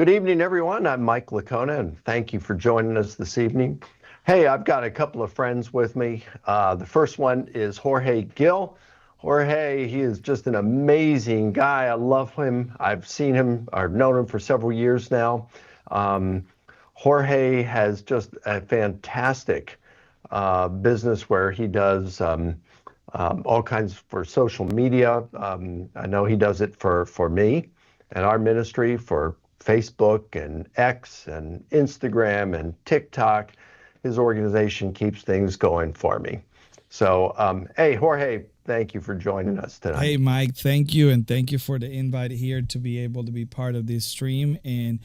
Good evening, everyone. I'm Mike Licona, and thank you for joining us this evening. Hey, I've got a couple of friends with me. The first one is Jorge Gill. Jorge, he is just an amazing guy. I love him. I've seen him, I've known him for several years now. Um, Jorge has just a fantastic business where he does all kinds for social media. I know he does it for me and our ministry for Facebook and X and Instagram and TikTok. His organization keeps things going for me. So, hey, Jorge, thank you for joining us tonight. Hey, Mike, thank you. And thank you for the invite here to be able to be part of this stream. And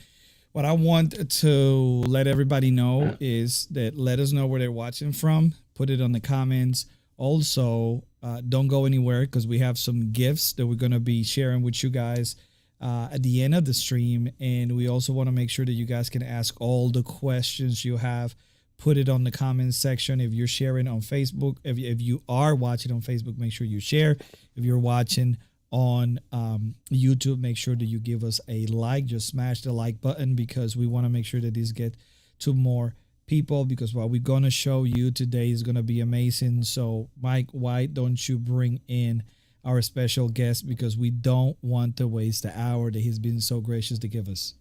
what I want to let everybody know is that let us know where they're watching from. Put it on the comments. Also, don't go anywhere because we have some gifts that we're going to be sharing with you guys at the end of the stream. And we also want to make sure that you guys can ask all the questions you have. Put it on the comments section. If you're sharing on Facebook, if you are watching on Facebook, make sure you share. If you're watching on YouTube, make sure that you give us a like. Just smash the like button because we want to make sure that this get to more people, because what we're going to show you today is going to be amazing. So, Mike, why don't you bring in our special guest, because we don't want to waste the hour that he's been so gracious to give us.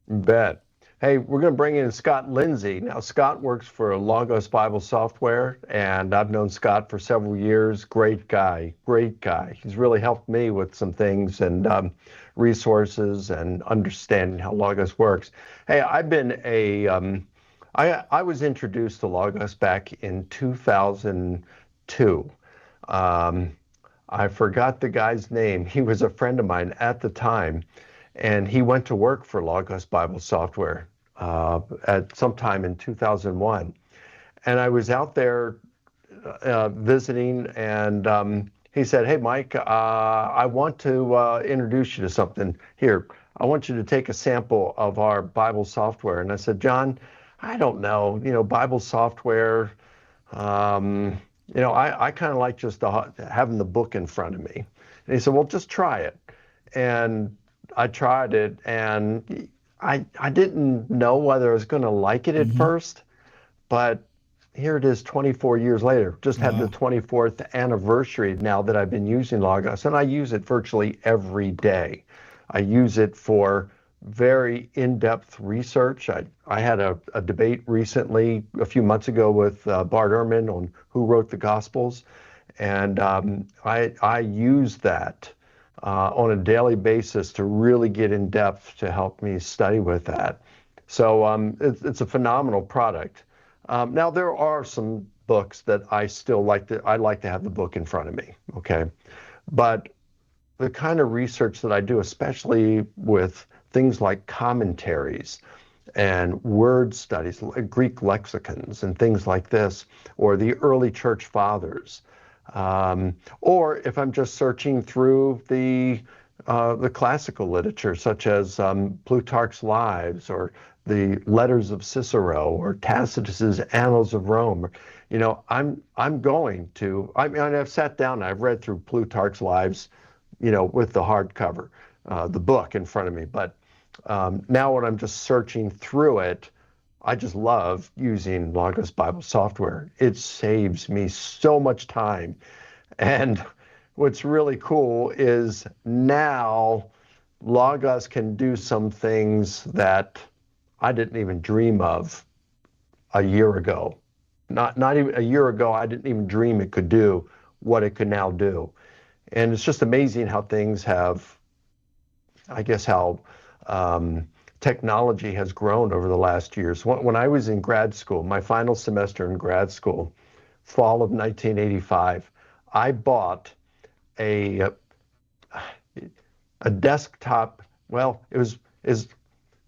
Bet. Hey, we're going to bring in Scott Lindsay. Now, Scott works for Logos Bible Software, and I've known Scott for several years. Great guy, great guy. He's really helped me with some things and resources and understanding how Logos works. Hey, I've been I was introduced to Logos back in 2002. I forgot the guy's name. He was a friend of mine at the time, and he went to work for Logos Bible Software at some time in 2001. And I was out there visiting, and he said, "Hey, Mike, I want to introduce you to something. Here, I want you to take a sample of our Bible software." And I said, "John, I don't know, Bible software. I kind of like just having the book in front of me." And he said, "Well, just try it." And I tried it, and I didn't know whether I was going to like it at first, but here it is 24 years later. Just had the 24th anniversary now that I've been using Logos, and I use it virtually every day. I use it for very in-depth research. I had a debate recently, a few months ago, with Bart Ehrman on who wrote the Gospels, and I use that on a daily basis to really get in depth to help me study with that. So it's a phenomenal product. Now there are some books that I like to have the book in front of me, okay? But the kind of research that I do, especially with things like commentaries and word studies, Greek lexicons and things like this, or the early church fathers, or if I'm just searching through the classical literature, such as Plutarch's Lives, or the letters of Cicero, or Tacitus's Annals of Rome, I'm going to. I mean, I've sat down and I've read through Plutarch's Lives, with the hardcover, the book in front of me. But now when I'm just searching through it, I just love using Logos Bible Software. It saves me so much time. And what's really cool is now Logos can do some things that I didn't even dream of a year ago. Not even a year ago, I didn't even dream it could do what it could now do. And it's just amazing how things have, I guess, how technology has grown over the last years. When I was in grad school, my final semester in grad school, fall of 1985, I bought a desktop. Well, it was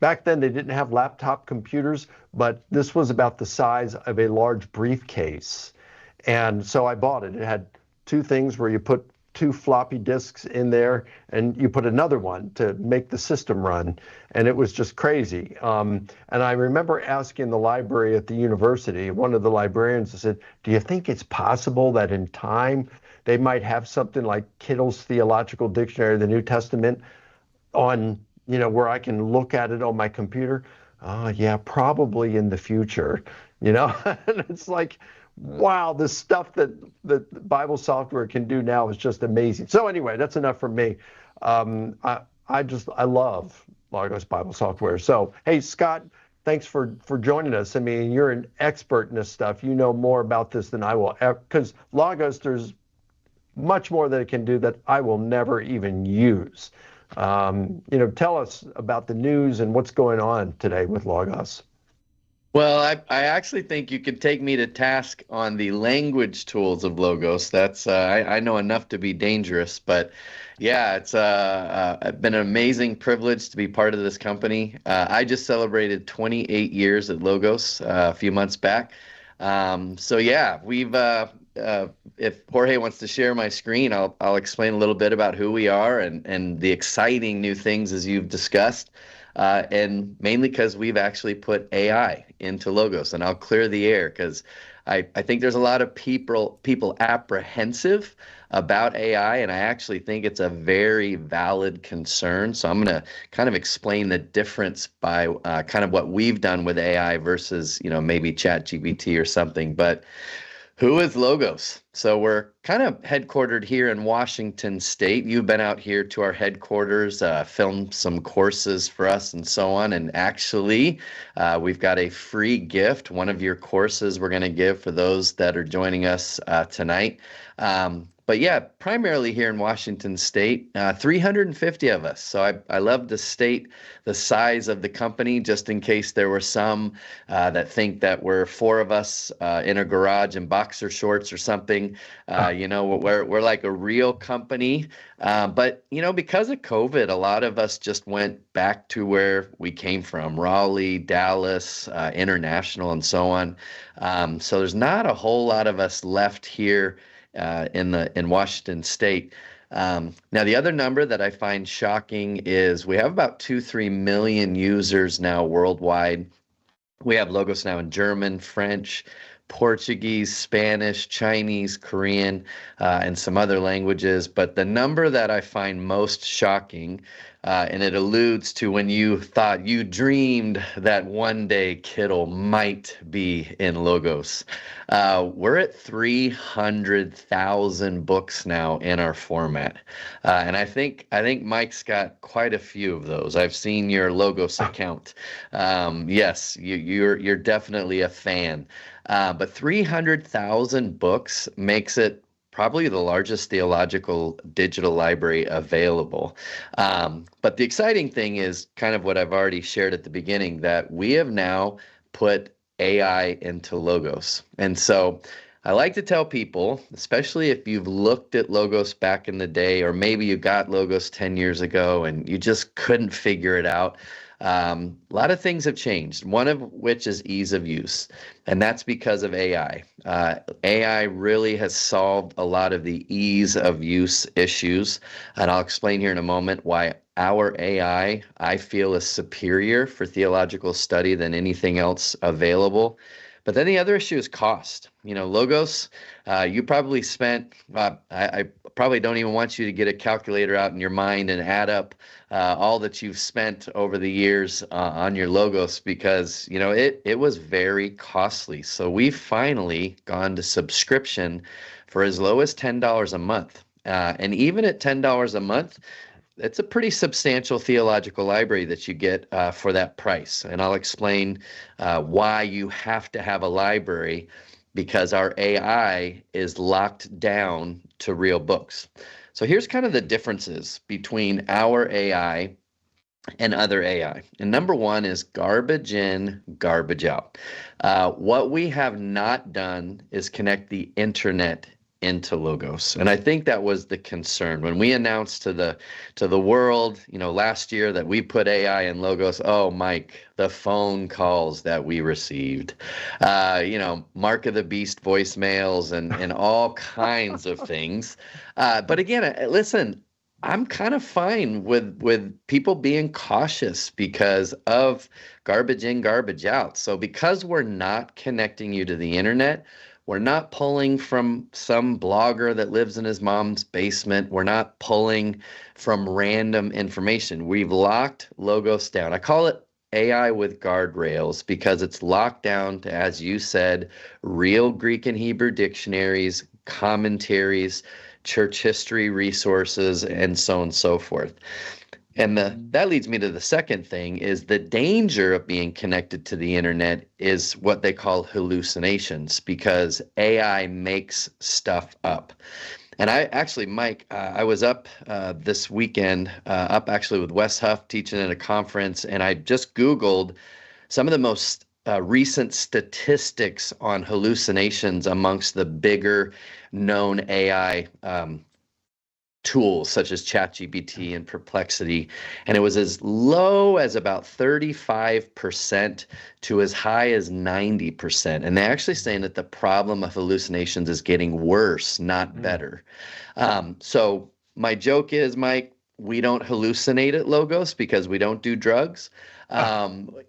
back then they didn't have laptop computers, but this was about the size of a large briefcase. And so I bought it. It had two things where you put two floppy disks in there, and you put another one to make the system run, and it was just crazy. And I remember asking the library at the university, one of the librarians, I said, "Do you think it's possible that in time they might have something like Kittle's Theological Dictionary of the New Testament on where I can look at it on my computer. Oh, yeah, probably in the future, And it's like, wow, the stuff that Bible software can do now is just amazing. So anyway, that's enough for me. I love Logos Bible software. So hey, Scott, thanks for joining us. I mean, you're an expert in this stuff. You know more about this than I will, because Logos, there's much more that it can do that I will never even use. Tell us about the news and what's going on today with Logos. Well, I actually think you could take me to task on the language tools of Logos. That's I know enough to be dangerous, but yeah, it's been an amazing privilege to be part of this company. I just celebrated 28 years at Logos a few months back. So yeah, we've if Jorge wants to share my screen, I'll explain a little bit about who we are and the exciting new things as you've discussed. And mainly because we've actually put AI into Logos, and I'll clear the air because I think there's a lot of people apprehensive about AI, and I actually think it's a very valid concern. So I'm going to kind of explain the difference by kind of what we've done with AI versus, maybe ChatGPT or something. But who is Logos? So we're kind of headquartered here in Washington State. You've been out here to our headquarters, filmed some courses for us and so on. And actually, we've got a free gift, one of your courses we're going to give for those that are joining us tonight. But yeah, primarily here in Washington State, 350 of us. So I love to state the size of the company, just in case there were some that think that we're four of us in a garage in boxer shorts or something. We're like a real company. But, because of COVID, a lot of us just went back to where we came from, Raleigh, Dallas, International, and so on. So there's not a whole lot of us left here in Washington State. Now, the other number that I find shocking is we have about 2-3 million users now worldwide. We have Logos now in German, French, Portuguese, Spanish, Chinese, Korean, and some other languages. But the number that I find most shocking, and it alludes to when you thought you dreamed that one day Kittle might be in Logos. We're at 300,000 books now in our format, and I think Mike's got quite a few of those. I've seen your Logos account. Yes, you're definitely a fan. But 300,000 books makes it probably the largest theological digital library available. But the exciting thing is kind of what I've already shared at the beginning, that we have now put AI into Logos. And so I like to tell people, especially if you've looked at Logos back in the day, or maybe you got Logos 10 years ago and you just couldn't figure it out. A lot of things have changed, one of which is ease of use, and that's because of AI. AI really has solved a lot of the ease of use issues, and I'll explain here in a moment why our AI, I feel, is superior for theological study than anything else available. But then the other issue is cost. Logos, you probably spent, I probably don't even want you to get a calculator out in your mind and add up all that you've spent over the years on your Logos, because, it was very costly. So we've finally gone to subscription for as low as $10 a month. And even at $10 a month, it's a pretty substantial theological library that you get for that price. And I'll explain why you have to have a library, because our AI is locked down to real books. So here's kind of the differences between our AI and other AI. And number one is garbage in, garbage out. What we have not done is connect the internet into Logos. And I think that was the concern when we announced to the world, last year that we put AI in Logos. Oh, Mike, the phone calls that we received, Mark of the Beast voicemails and all kinds of things. But again, listen, I'm kind of fine with people being cautious because of garbage in, garbage out. So because we're not connecting you to the internet, we're not pulling from some blogger that lives in his mom's basement. We're not pulling from random information. We've locked Logos down. I call it AI with guardrails because it's locked down to, as you said, real Greek and Hebrew dictionaries, commentaries, church history resources, and so on and so forth. And that leads me to the second thing is the danger of being connected to the internet is what they call hallucinations because AI makes stuff up. And I actually, Mike, I was up this weekend, up actually with Wes Huff teaching at a conference, and I just Googled some of the most recent statistics on hallucinations amongst the bigger known AI tools such as ChatGPT and Perplexity, and it was as low as about 35% to as high as 90%. And they're actually saying that the problem of hallucinations is getting worse, not better. So my joke is, Mike, we don't hallucinate at Logos because we don't do drugs.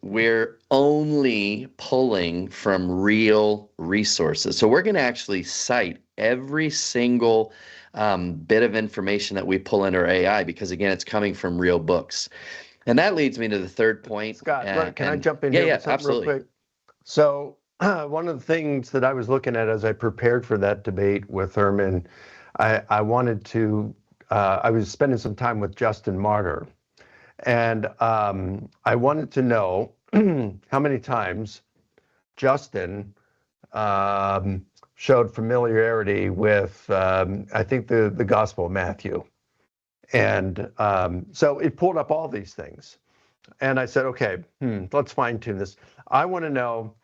We're only pulling from real resources. So we're going to actually cite every single bit of information that we pull into our AI because, again, it's coming from real books. And that leads me to the third point. Scott, can I jump in here with something absolutely. real quick? So one of the things that I was looking at as I prepared for that debate with Herman, I wanted to, I was spending some time with Justin Martyr, and I wanted to know how many times Justin showed familiarity with, I think, the Gospel of Matthew. And so it pulled up all these things. And I said, okay, let's fine tune this. I want to know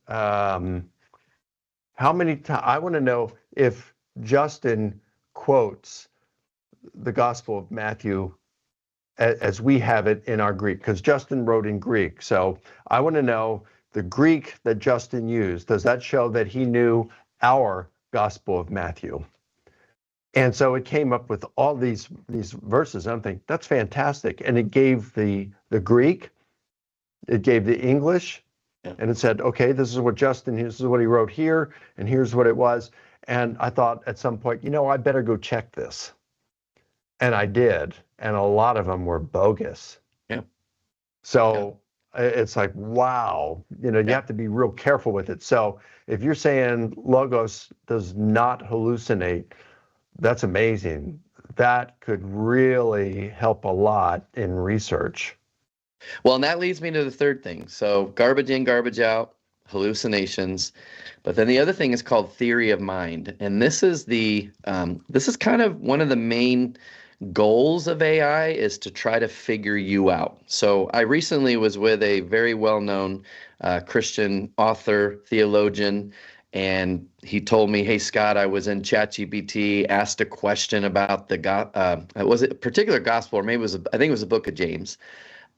how many times, I want to know if Justin quotes the Gospel of Matthew as we have it in our Greek, because Justin wrote in Greek. So I want to know the Greek that Justin used. Does that show that he knew our Gospel of Matthew? And so it came up with all these verses. And I'm thinking, that's fantastic. And it gave the Greek, it gave the English, and it said, okay, this is what Justin, this is what he wrote here, and here's what it was. And I thought at some point, I better go check this. And I did. And a lot of them were bogus. Yeah. So it's like, wow, you have to be real careful with it. So if you're saying Logos does not hallucinate, that's amazing. That could really help a lot in research. Well, and that leads me to the third thing. So garbage in, garbage out, hallucinations. But then the other thing is called theory of mind. And this is this is kind of one of the main goals of AI is to try to figure you out. So I recently was with a very well-known Christian author, theologian, and he told me, hey, Scott, I was in ChatGPT, asked a question about was it a particular gospel, or maybe I think it was the book of James.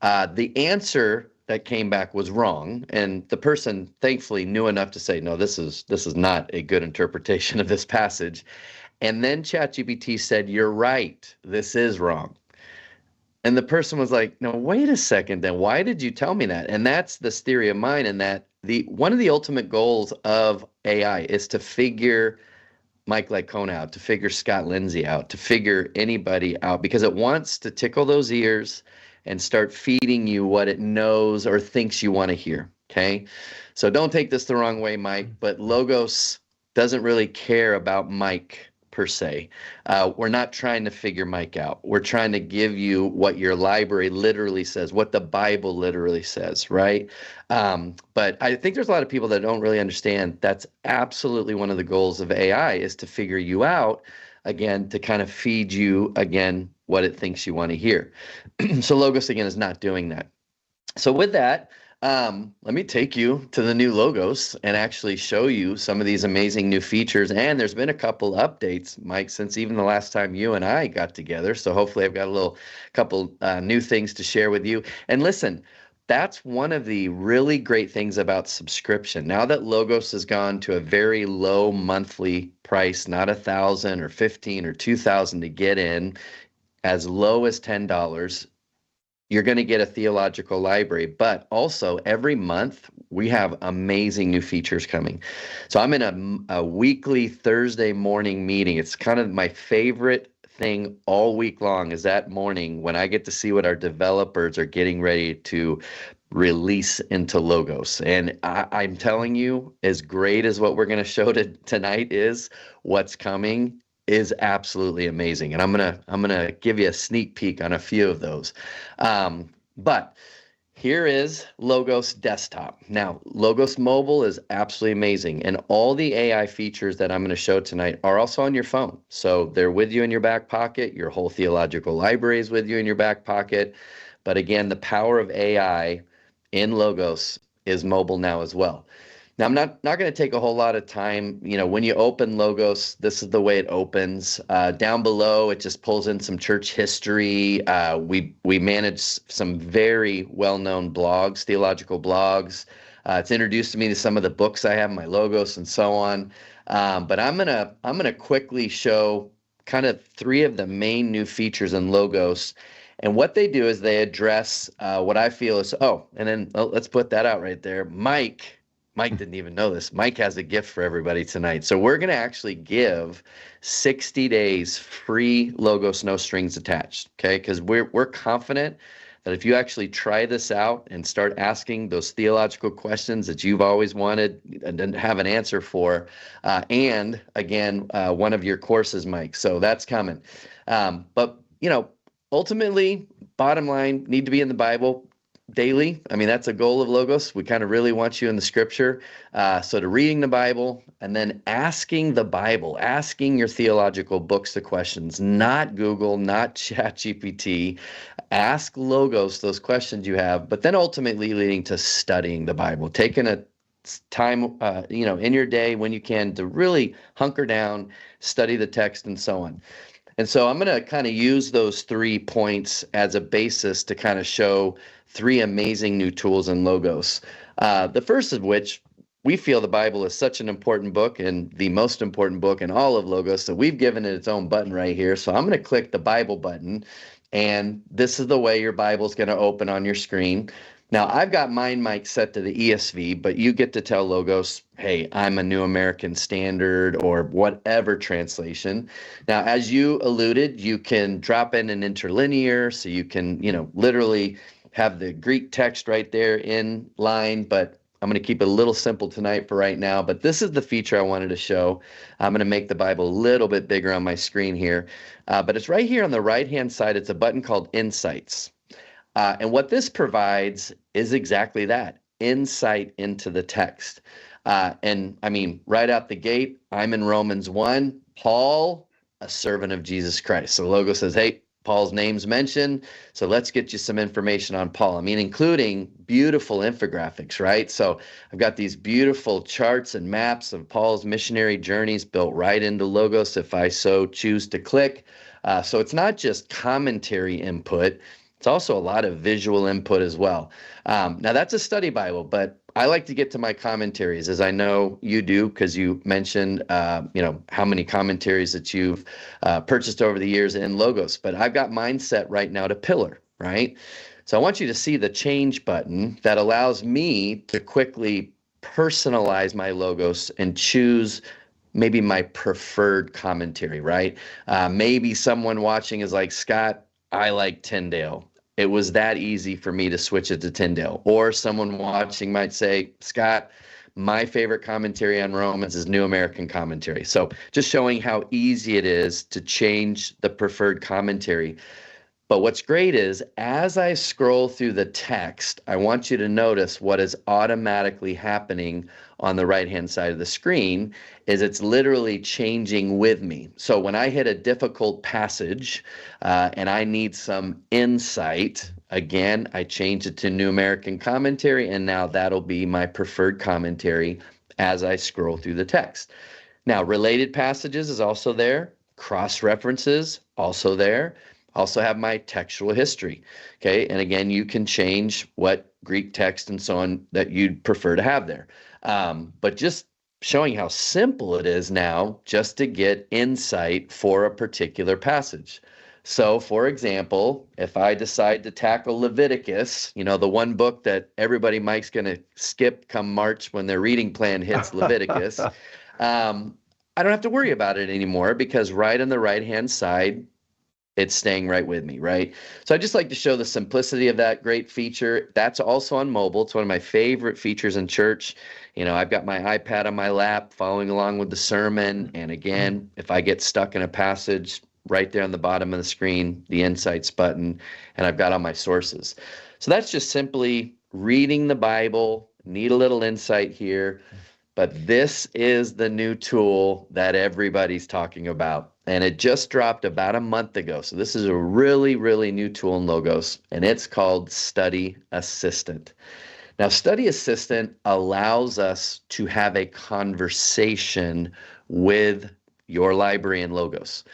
The answer that came back was wrong, and the person thankfully knew enough to say, no, this is not a good interpretation of this passage. And then ChatGPT said, you're right, this is wrong. And the person was like, no, wait a second, then why did you tell me that? And that's this theory of mine, and that one of the ultimate goals of AI is to figure Mike Licona out, to figure Scott Lindsay out, to figure anybody out, because it wants to tickle those ears and start feeding you what it knows or thinks you want to hear, okay? So don't take this the wrong way, Mike, but Logos doesn't really care about Mike per se. We're not trying to figure Mike out. We're trying to give you what your library literally says, what the Bible literally says, right? But I think there's a lot of people that don't really understand that's absolutely one of the goals of AI is to figure you out, again, to kind of feed you, again, what it thinks you want to hear. So Logos, again, is not doing that. So with that, let me take you to the new Logos and actually show you some of these amazing new features. And there's been a couple updates, Mike, since even the last time you and I got together. So hopefully I've got a couple new things to share with you. And listen, that's one of the really great things about subscription. Now that Logos has gone to a very low monthly price, not $1,000 or $15,000 or $2,000 to get in, as low as $10. You're going to get a theological library, but also every month we have amazing new features coming. So I'm in a weekly Thursday morning meeting. It's kind of my favorite thing all week long, is that morning when I get to see what our developers are getting ready to release into Logos. And I'm telling you, as great as what we're going to show tonight is, what's coming is absolutely amazing. And I'm gonna give you a sneak peek on a few of those. But here is Logos Desktop. Now, Logos Mobile is absolutely amazing. And all the AI features that I'm going to show tonight are also on your phone. So they're with you in your back pocket. Your whole theological library is with you in your back pocket. But again, the power of AI in Logos is mobile now as well. Now, I'm not going to take a whole lot of time. You know, when you open Logos, this is the way it opens. Down below, it just pulls in some church history. We manage some very well-known blogs, theological blogs. It's introduced me to some of the books I have in my Logos and so on. But I'm gonna quickly show kind of 3 of the main new features in Logos. And what they do is they address what I feel is, and then let's put that out right there. Mike didn't even know this. Mike has a gift for everybody tonight. So we're going to actually give 60 days free Logos, no strings attached, okay? Because we're confident that if you actually try this out and start asking those theological questions that you've always wanted and didn't have an answer for, and again, one of your courses, Mike. So that's coming. But, you know, ultimately, bottom line, need to be in the Bible daily. I mean, that's a goal of Logos. We kind of really want you in the scripture. So to reading the Bible and then asking the Bible, asking your theological books the questions, not Google, not ChatGPT. Ask Logos those questions you have, but then ultimately leading to studying the Bible, taking a time, in your day when you can to really hunker down, study the text and so on. And so I'm going to kind of use those 3 points as a basis to kind of show 3 amazing new tools in Logos. The first of which, we feel the Bible is such an important book and the most important book in all of Logos, so we've given it its own button right here. So I'm going to click the Bible button, and this is the way your Bible's going to open on your screen. Now, I've got mine, Mike, set to the ESV, but you get to tell Logos, hey, I'm a New American Standard or whatever translation. Now, as you alluded, you can drop in an interlinear, so you can, literally have the Greek text right there in line, but I'm going to keep it a little simple tonight for right now. But this is the feature I wanted to show. I'm going to make the Bible a little bit bigger on my screen here. But it's right here on the right-hand side. It's a button called Insights. And what this provides is exactly that, insight into the text. And I mean, right out the gate, I'm in Romans 1, Paul, a servant of Jesus Christ. So Logos says, hey, Paul's name's mentioned, so let's get you some information on Paul. I mean, including beautiful infographics, right? So I've got these beautiful charts and maps of Paul's missionary journeys built right into Logos if I so choose to click. So it's not just commentary input, it's also a lot of visual input as well. Now that's a study Bible, but I like to get to my commentaries, as I know you do, because you mentioned, how many commentaries that you've purchased over the years in Logos. But I've got mine set right now to Pillar, right? So I want you to see the change button that allows me to quickly personalize my Logos and choose maybe my preferred commentary, right? Maybe someone watching is like, Scott, I like Tyndale. It was that easy for me to switch it to Tyndale. Or someone watching might say, Scott, my favorite commentary on Romans is New American Commentary. So just showing how easy it is to change the preferred commentary. But what's great is as I scroll through the text, I want you to notice what is automatically happening on the right-hand side of the screen is it's literally changing with me. So when I hit a difficult passage and I need some insight, again, I change it to New American Commentary, and now that'll be my preferred commentary as I scroll through the text. Now, related passages is also there. Cross-references, also there. Also have my textual history, okay? And again, you can change what Greek text and so on that you'd prefer to have there. But just showing how simple it is now just to get insight for a particular passage. So, for example, if I decide to tackle Leviticus, the one book that everybody Mike's going to skip come March when their reading plan hits Leviticus, I don't have to worry about it anymore because right on the right-hand side, it's staying right with me, right? So I just like to show the simplicity of that great feature. That's also on mobile. It's one of my favorite features in church. I've got my iPad on my lap following along with the sermon. And again, if I get stuck in a passage, right there on the bottom of the screen, the Insights button, and I've got all my sources. So that's just simply reading the Bible. Need a little insight here. But this is the new tool that everybody's talking about. And it just dropped about a month ago. So this is a really, really new tool in Logos, and it's called Study Assistant. Now, Study Assistant allows us to have a conversation with your library in Logos.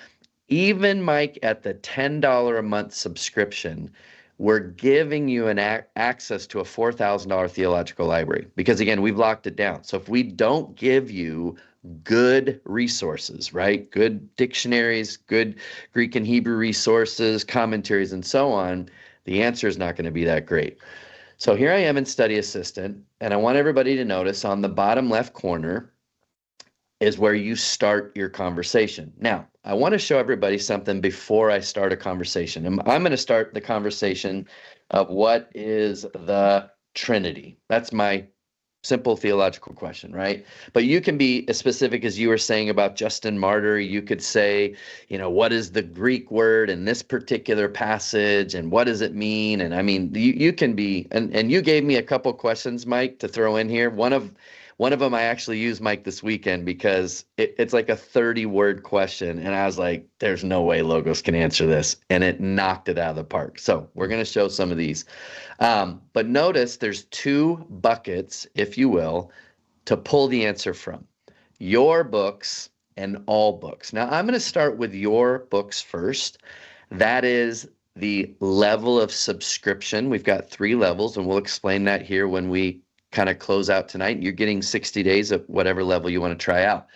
Even, Mike, at the $10 a month subscription, we're giving you an access to a $4,000 theological library because, again, we've locked it down. So if we don't give you good resources, right? Good dictionaries, good Greek and Hebrew resources, commentaries, and so on, the answer is not going to be that great. So here I am in Study Assistant, and I want everybody to notice on the bottom left corner is where you start your conversation. Now, I want to show everybody something before I start a conversation. I'm going to start the conversation of what is the Trinity. That's my simple theological question, right? But you can be as specific as you were saying about Justin Martyr. You could say, what is the Greek word in this particular passage and what does it mean? And I mean, you can be, and you gave me a couple questions, Mike, to throw in here. One of them I actually used, Mike, this weekend because it's like a 30-word question. And I was like, there's no way Logos can answer this. And it knocked it out of the park. So we're going to show some of these. But notice there's two buckets, if you will, to pull the answer from. Your books and all books. Now, I'm going to start with your books first. That is the level of subscription. We've got 3 levels, and we'll explain that here when we kind of close out tonight. You're getting 60 days at whatever level you want to try out.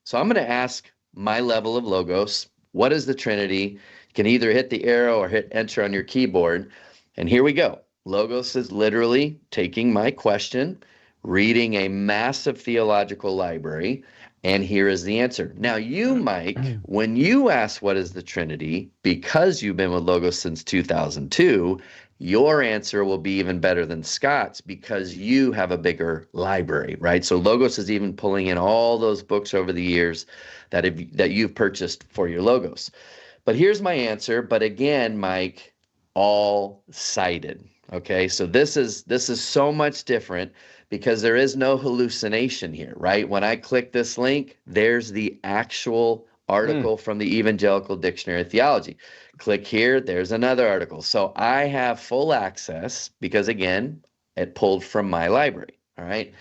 So I'm going to ask my level of Logos, what is the Trinity? You can either hit the arrow or hit enter on your keyboard. And here we go. Logos is literally taking my question, reading a massive theological library, and here is the answer. Now you, Mike, when you ask what is the Trinity, because you've been with Logos since 2002, your answer will be even better than Scott's because you have a bigger library, right? So Logos is even pulling in all those books over the years that you've purchased for your Logos. But here's my answer. But again, Mike, all cited. Okay, so this is so much different because there is no hallucination here, right? When I click this link, there's the actual article from the Evangelical Dictionary of Theology. Click here, there's another article. So I have full access because, again, it pulled from my library, all right?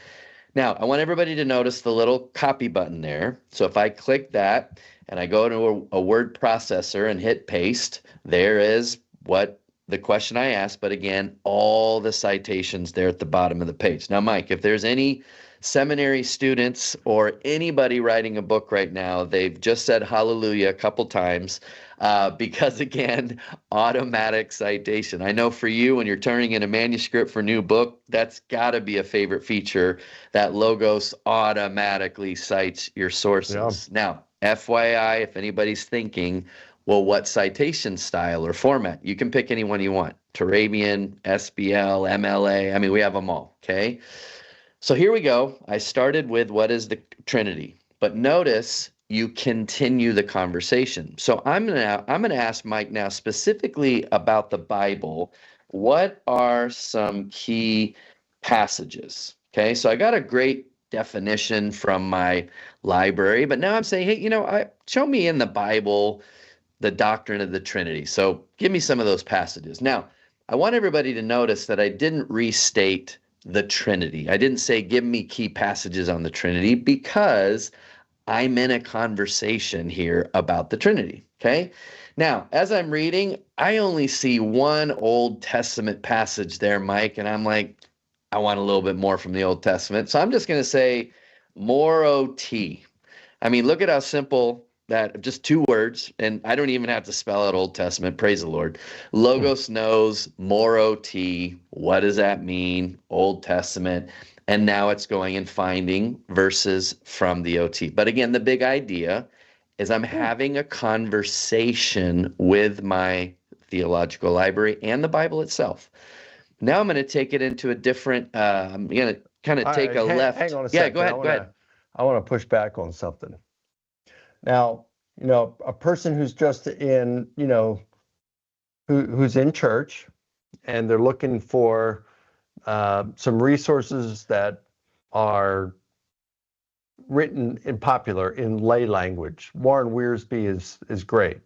Now, I want everybody to notice the little copy button there. So if I click that and I go to a word processor and hit paste, there is what the question I asked, but again, all the citations there at the bottom of the page. Now, Mike, if there's any seminary students or anybody writing a book right now, they've just said hallelujah a couple times because, again, automatic citation. I know for you, when you're turning in a manuscript for a new book, that's got to be a favorite feature, that Logos automatically cites your sources. Yeah. Now, FYI, if anybody's thinking, well, what citation style or format? You can pick any one you want. Turabian, SBL, MLA. I mean, we have them all, okay? So here we go. I started with what is the Trinity, but notice you continue the conversation. So I'm gonna ask Mike now specifically about the Bible. What are some key passages? Okay, so I got a great definition from my library, but now I'm saying, hey, show me in the Bible the doctrine of the Trinity. So give me some of those passages. Now, I want everybody to notice that I didn't restate the Trinity. I didn't say, give me key passages on the Trinity, because I'm in a conversation here about the Trinity, okay? Now, as I'm reading, I only see one Old Testament passage there, Mike, and I'm like, I want a little bit more from the Old Testament. So I'm just going to say more OT. I mean, look at how simple that just 2 words, and I don't even have to spell out Old Testament. Praise the Lord. Logos knows more OT. What does that mean? Old Testament. And now it's going and finding verses from the OT. But again, the big idea is I'm having a conversation with my theological library and the Bible itself. Now I'm going to take it into a different, I'm going to kind of take a left. Hang on a Yeah, second. go ahead. I want to push back on something. Now, a person who's just in, who's in church and they're looking for some resources that are written in popular in lay language. Warren Wiersbe is great.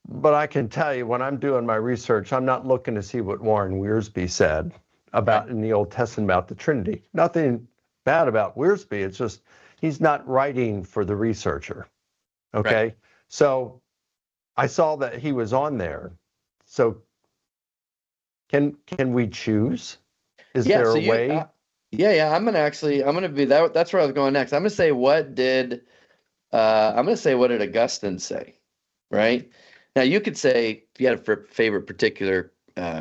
But I can tell you, when I'm doing my research, I'm not looking to see what Warren Wiersbe said about in the Old Testament about the Trinity. Nothing bad about Wiersbe. It's just he's not writing for the researcher. Okay. Right. So I saw that he was on there. So can we choose? Is there a way? I'm gonna be that. That's where I was going next. I'm gonna say what did Augustine say, right? Now you could say if you had a favorite particular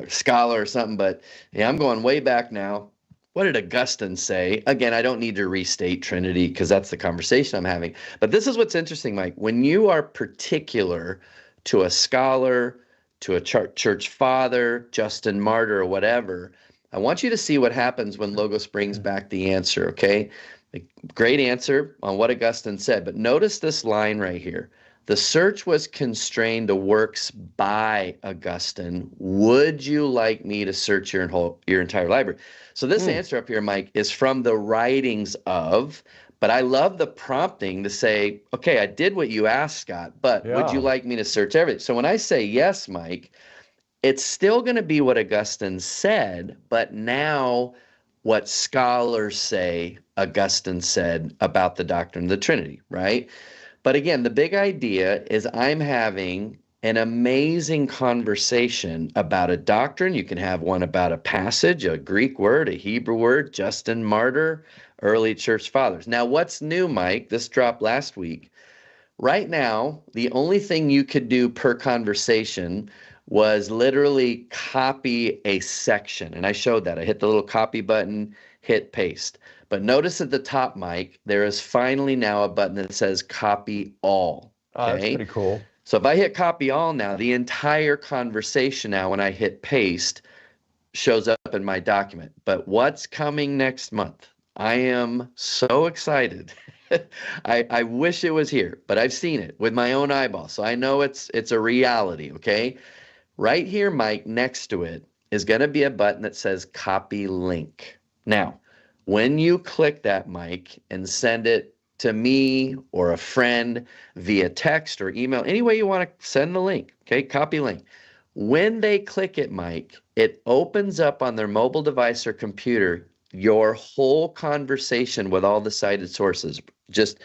scholar or something, but yeah, I'm going way back now. What did Augustine say? Again, I don't need to restate Trinity because that's the conversation I'm having. But this is what's interesting, Mike. When you are particular to a scholar, to a church father, Justin Martyr, or whatever, I want you to see what happens when Logos brings back the answer, okay? Great answer on what Augustine said. But notice this line right here. The search was constrained to works by Augustine. Would you like me to search your entire library? So this answer up here, Mike, is from the writings of, but I love the prompting to say, okay, I did what you asked, Scott, but would you like me to search everything? So when I say yes, Mike, it's still going to be what Augustine said, but now what scholars say Augustine said about the doctrine of the Trinity, right? But again, the big idea is I'm having an amazing conversation about a doctrine. You can have one about a passage, a Greek word, a Hebrew word, Justin Martyr, early church fathers. Now, what's new, Mike? This dropped last week. Right now, the only thing you could do per conversation was literally copy a section. And I showed that. I hit the little copy button, hit paste. But notice at the top, Mike, there is finally now a button that says copy all. Okay? That's pretty cool. So if I hit copy all now, the entire conversation now, when I hit paste, shows up in my document. But what's coming next month? I am so excited. I wish it was here, but I've seen it with my own eyeballs. So I know it's a reality, okay? Right here, Mike, next to it is going to be a button that says copy link. Now, when you click that, Mike, and send it to me or a friend via text or email, any way you want to send the link, okay, copy link. When they click it, Mike, it opens up on their mobile device or computer your whole conversation with all the cited sources. Just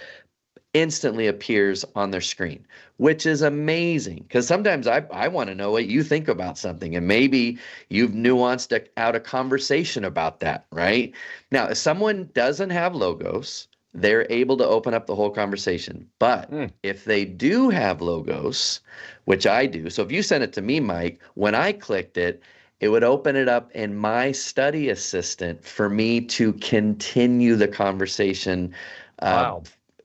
instantly appears on their screen, which is amazing because sometimes I want to know what you think about something, and maybe you've nuanced out a conversation about that, right? Now, if someone doesn't have Logos, they're able to open up the whole conversation. But if they do have Logos, which I do, so if you send it to me, Mike, when I clicked it, it would open it up in my study assistant for me to continue the conversation. Wow.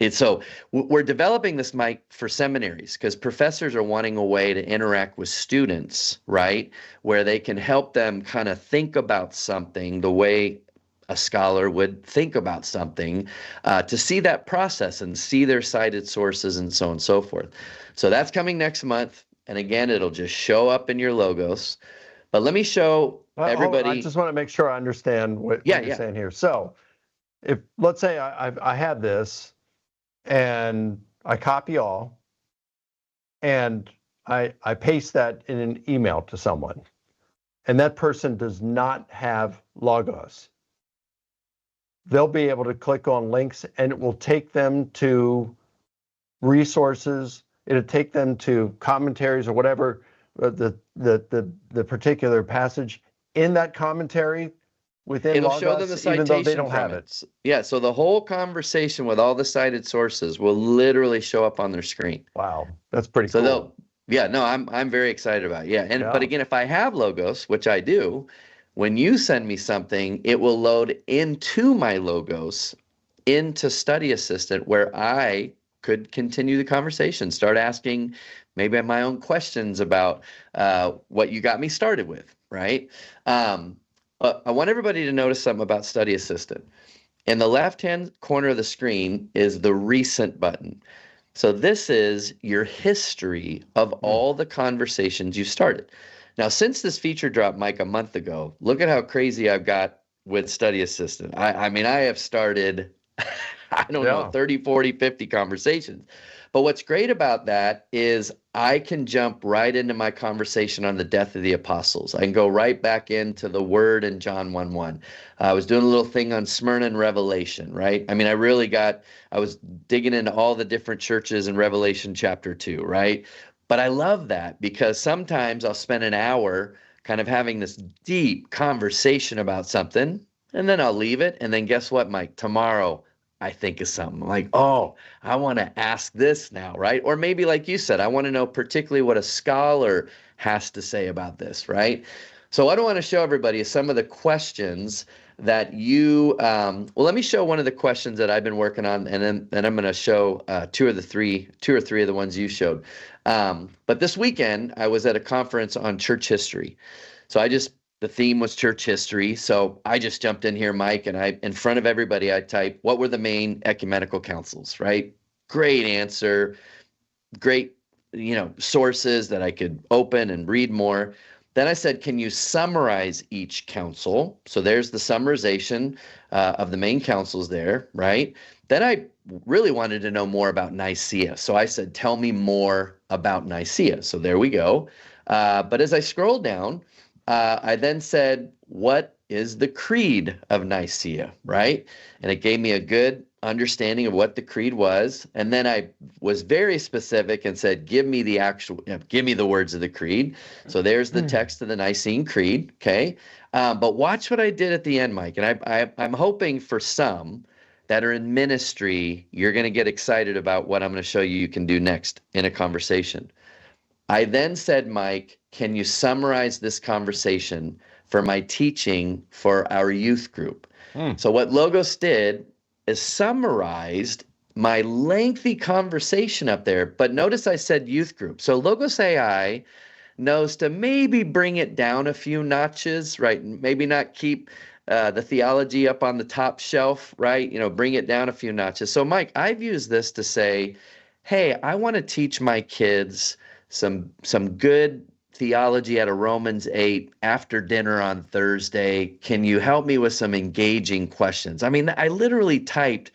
So we're developing this, Mike, for seminaries because professors are wanting a way to interact with students, right, where they can help them kind of think about something the way a scholar would think about something, to see that process and see their cited sources and so on and so forth. So that's coming next month. And again, it'll just show up in your Logos. But let me show everybody. I just want to make sure I understand what you're saying here. So if, let's say I have this, and I copy all, and I paste that in an email to someone, and that person does not have Logos, they'll be able to click on links, and it will take them to resources. It'll take them to commentaries or whatever the particular passage in that commentary. within It'll show them the Logos, even though they citation don't have from it. Yeah, so the whole conversation with all the cited sources will literally show up on their screen. Wow, that's pretty So cool. yeah, no, I'm very excited about it. Yeah, but Yeah. again, if I have Logos, which I do, when you send me something, it will load into my Logos, into Study Assistant, where I could continue the conversation, start asking maybe my own questions about what you got me started with, right? But I want everybody to notice something about Study Assistant. In the left-hand corner of the screen is the Recent button. So this is your history of all the conversations you started. Now, since this feature dropped, Mike, a month ago, look at how crazy I've got with Study Assistant. I mean, I have started, I don't know, Yeah. 30, 40, 50 conversations. But what's great about that is I can jump right into my conversation on the death of the apostles. I can go right back into the word in John 1:1. I was doing a little thing on Smyrna and Revelation, right? I mean, I was digging into all the different churches in Revelation chapter 2, right? But I love that because sometimes I'll spend an hour kind of having this deep conversation about something, and then I'll leave it. And then guess what, Mike? Tomorrow I think of something like, oh, I want to ask this now, right? Or maybe, like you said, I want to know particularly what a scholar has to say about this, right? So what I want to show everybody is some of the questions that well, let me show one of the questions that I've been working on, and then I'm going to show two or three of the ones you showed. But this weekend, I was at a conference on church history. So the theme was church history. So I just jumped in here, Mike, and in front of everybody, I typed, what were the main ecumenical councils, right? Great answer. Great, sources that I could open and read more. Then I said, can you summarize each council? So there's the summarization of the main councils there, right? Then I really wanted to know more about Nicaea. So I said, tell me more about Nicaea. So there we go. But as I scrolled down, I then said, what is the creed of Nicaea, right? And it gave me a good understanding of what the creed was. And then I was very specific and said, give me the words of the creed. So there's the text of the Nicene Creed, okay? But watch what I did at the end, Mike. And I'm hoping for some that are in ministry, you're going to get excited about what I'm going to show you can do next in a conversation. I then said, Mike, can you summarize this conversation for my teaching for our youth group? So what Logos did is summarized my lengthy conversation up there. But notice I said youth group. So Logos AI knows to maybe bring it down a few notches, right? Maybe not keep the theology up on the top shelf, right? Bring it down a few notches. So Mike, I've used this to say, hey, I want to teach my kids some good theology out of Romans 8 after dinner on Thursday. Can you help me with some engaging questions? I mean, I literally typed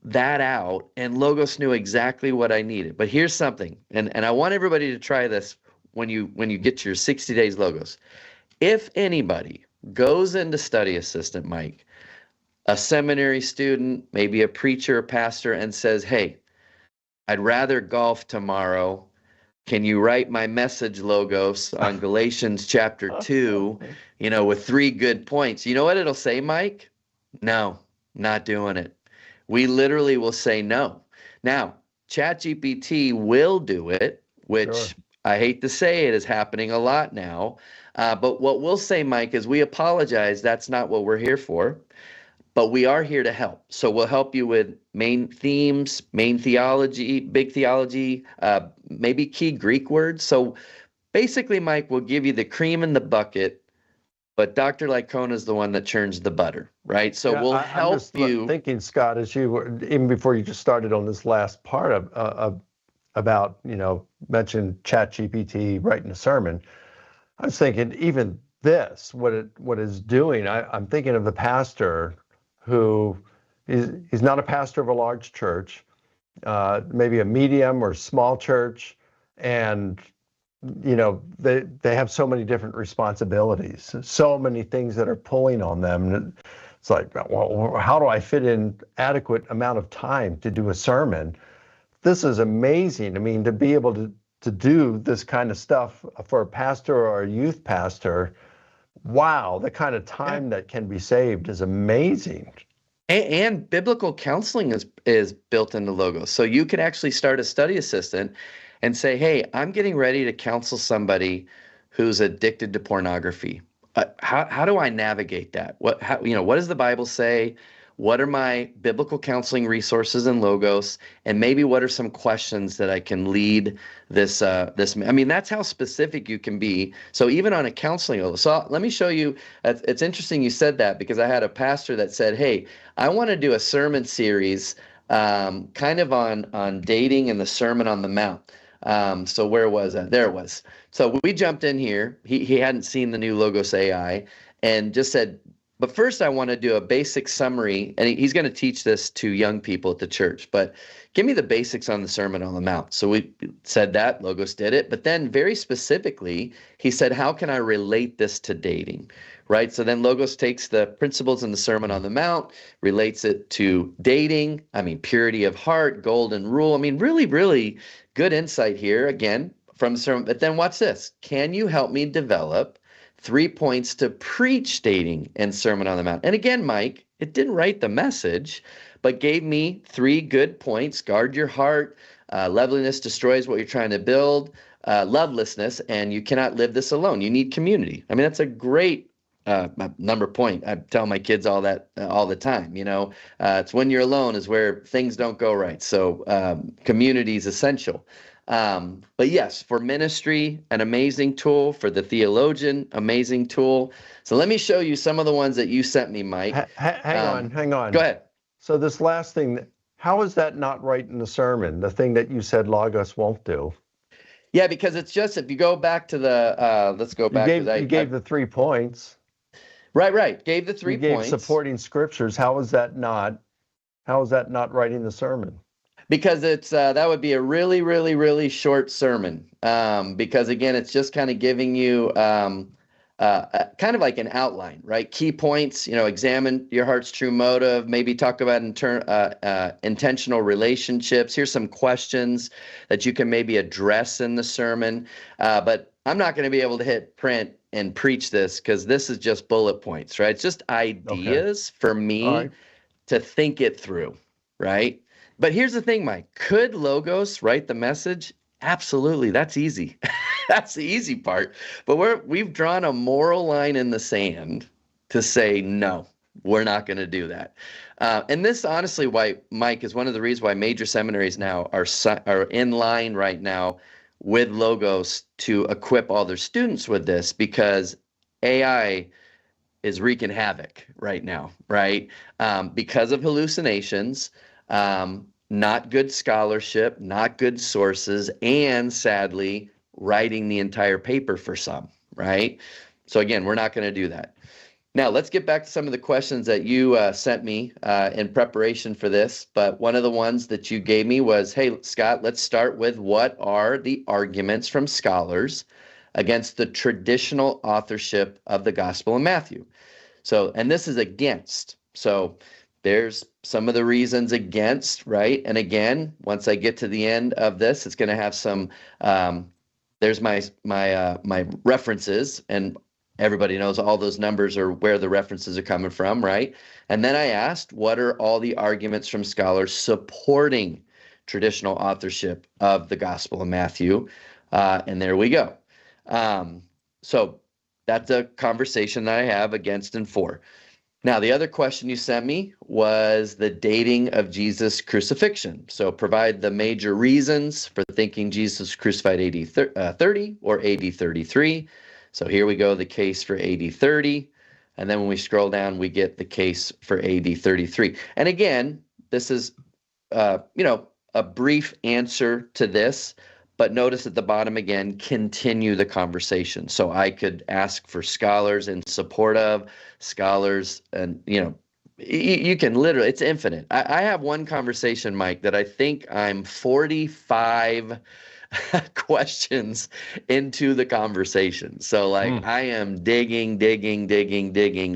that out and Logos knew exactly what I needed. But here's something, and I want everybody to try this when you get your 60 days Logos. If anybody goes into Study Assistant, Mike, a seminary student, maybe a preacher, a pastor, and says, hey, I'd rather golf tomorrow. Can you write my message Logos on Galatians chapter 2, with 3 good points? You know what it'll say, Mike? No, not doing it. We literally will say no. Now, ChatGPT will do it, which Sure. I hate to say it is happening a lot now. But what we'll say, Mike, is we apologize. That's not what we're here for. But we are here to help. So we'll help you with main themes, main theology, big theology, maybe key Greek words. So basically, Mike, we'll give you the cream in the bucket, but Dr. Lycona is the one that churns the butter, right? So Yeah, we'll I'm help just you. thinking, Scott, as you were, even before you just started on this last part about, mentioned ChatGPT writing a sermon, I was thinking even this, what is doing, I'm thinking of the pastor who is not a pastor of a large church, maybe a medium or small church, and they have so many different responsibilities, so many things that are pulling on them. And it's like, well, how do I fit in adequate amount of time to do a sermon? This is amazing. I mean, to be able to do this kind of stuff for a pastor or a youth pastor, Wow, the kind of time that can be saved is amazing. And biblical counseling is built into Logos. So you could actually start a study assistant and say, "Hey, I'm getting ready to counsel somebody who's addicted to pornography. How do I navigate that? What does the Bible say? What are my biblical counseling resources in Logos? And maybe what are some questions that I can lead this? I mean, that's how specific you can be. So even on a counseling level. So let me show you. It's interesting you said that, because I had a pastor that said, "Hey, I want to do a sermon series, kind of on dating and the Sermon on the Mount." So where was that? There it was. So we jumped in here. He hadn't seen the new Logos AI, and just said, "But first I want to do a basic summary." And he's going to teach this to young people at the church, but give me the basics on the Sermon on the Mount. So we said that, Logos did it. But then very specifically, he said, "How can I relate this to dating?" Right? So then Logos takes the principles in the Sermon on the Mount, relates it to dating. I mean, purity of heart, golden rule. I mean, really, really good insight here, again, from the sermon. But then watch this. Can you help me develop 3 points to preach dating and Sermon on the Mount? And again, Mike, it didn't write the message, but gave me 3 good points. Guard your heart. Loveliness destroys what you're trying to build. Lovelessness, and you cannot live this alone. You need community. I mean, that's a great number point. I tell my kids all that all the time. It's when you're alone is where things don't go right. So community is essential. But yes, for ministry, an amazing tool. For the theologian, amazing tool. So let me show you some of the ones that you sent me, Mike. Hang on. Go ahead. So this last thing, how is that not right in the sermon? The thing that you said Logos won't do. Yeah, because it's just, if you go back to the, let's go back. You gave the 3 points. Right. Gave the 3 points. Supporting scriptures. How is that not writing the sermon? Because it's that would be a really, really, really short sermon. Because again, it's just kind of giving you kind of like an outline, right? Key points. Examine your heart's true motive. Maybe talk about intentional relationships. Here's some questions that you can maybe address in the sermon. But I'm not going to be able to hit print and preach this, because this is just bullet points, right? It's just ideas for me to think it through, right? But here's the thing, Mike. Could Logos write the message? Absolutely. That's easy. That's the easy part. But we've drawn a moral line in the sand to say, no, we're not going to do that. And this, honestly, why, Mike, is one of the reasons why major seminaries now are in line right now with Logos to equip all their students with this, because AI is wreaking havoc right now, right? Because of hallucinations, not good scholarship, not good sources, and sadly, writing the entire paper for some, right? So again, we're not going to do that. Now, let's get back to some of the questions that you sent me in preparation for this. But one of the ones that you gave me was, "Hey, Scott, let's start with what are the arguments from scholars against the traditional authorship of the Gospel of Matthew?" So, and this is against. So there's some of the reasons against, right? And again, once I get to the end of this, it's going to have some, there's my references, and everybody knows all those numbers are where the references are coming from, right? And then I asked, what are all the arguments from scholars supporting traditional authorship of the Gospel of Matthew? And there we go. So that's a conversation that I have against and for. Now, the other question you sent me was the dating of Jesus' crucifixion. So provide the major reasons for thinking Jesus was crucified AD 30 or AD 33. So here we go, the case for AD 30. And then when we scroll down, we get the case for AD 33. And again, this is, a brief answer to this. But notice at the bottom again, continue the conversation. So I could ask for scholars in support of scholars, and you can literally, it's infinite. I have one conversation, Mike, that I think I'm 45 questions into the conversation. So I am digging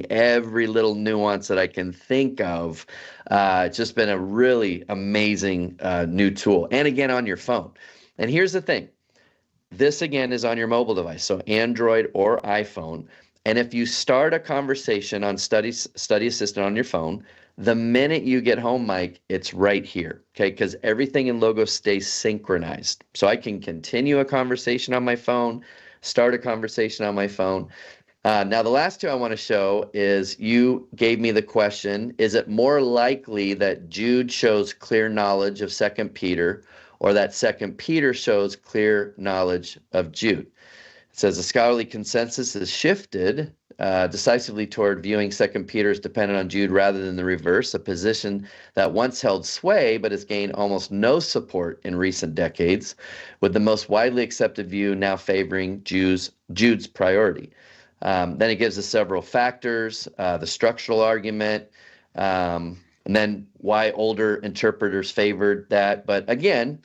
every little nuance that I can think of. It's just been a really amazing new tool. And again, on your phone. And here's the thing. This, again, is on your mobile device, so Android or iPhone. And if you start a conversation on Study Assistant on your phone, the minute you get home, Mike, it's right here, okay? Because everything in Logos stays synchronized. So I can continue a conversation on my phone, start a conversation on my phone. Now, the last two I want to show is you gave me the question, is it more likely that Jude shows clear knowledge of 2 Peter or that 2 Peter shows clear knowledge of Jude? It says the scholarly consensus has shifted decisively toward viewing 2 Peter as dependent on Jude rather than the reverse, a position that once held sway but has gained almost no support in recent decades, with the most widely accepted view now favoring Jude's priority. Then it gives us several factors, the structural argument, and then why older interpreters favored that. But again,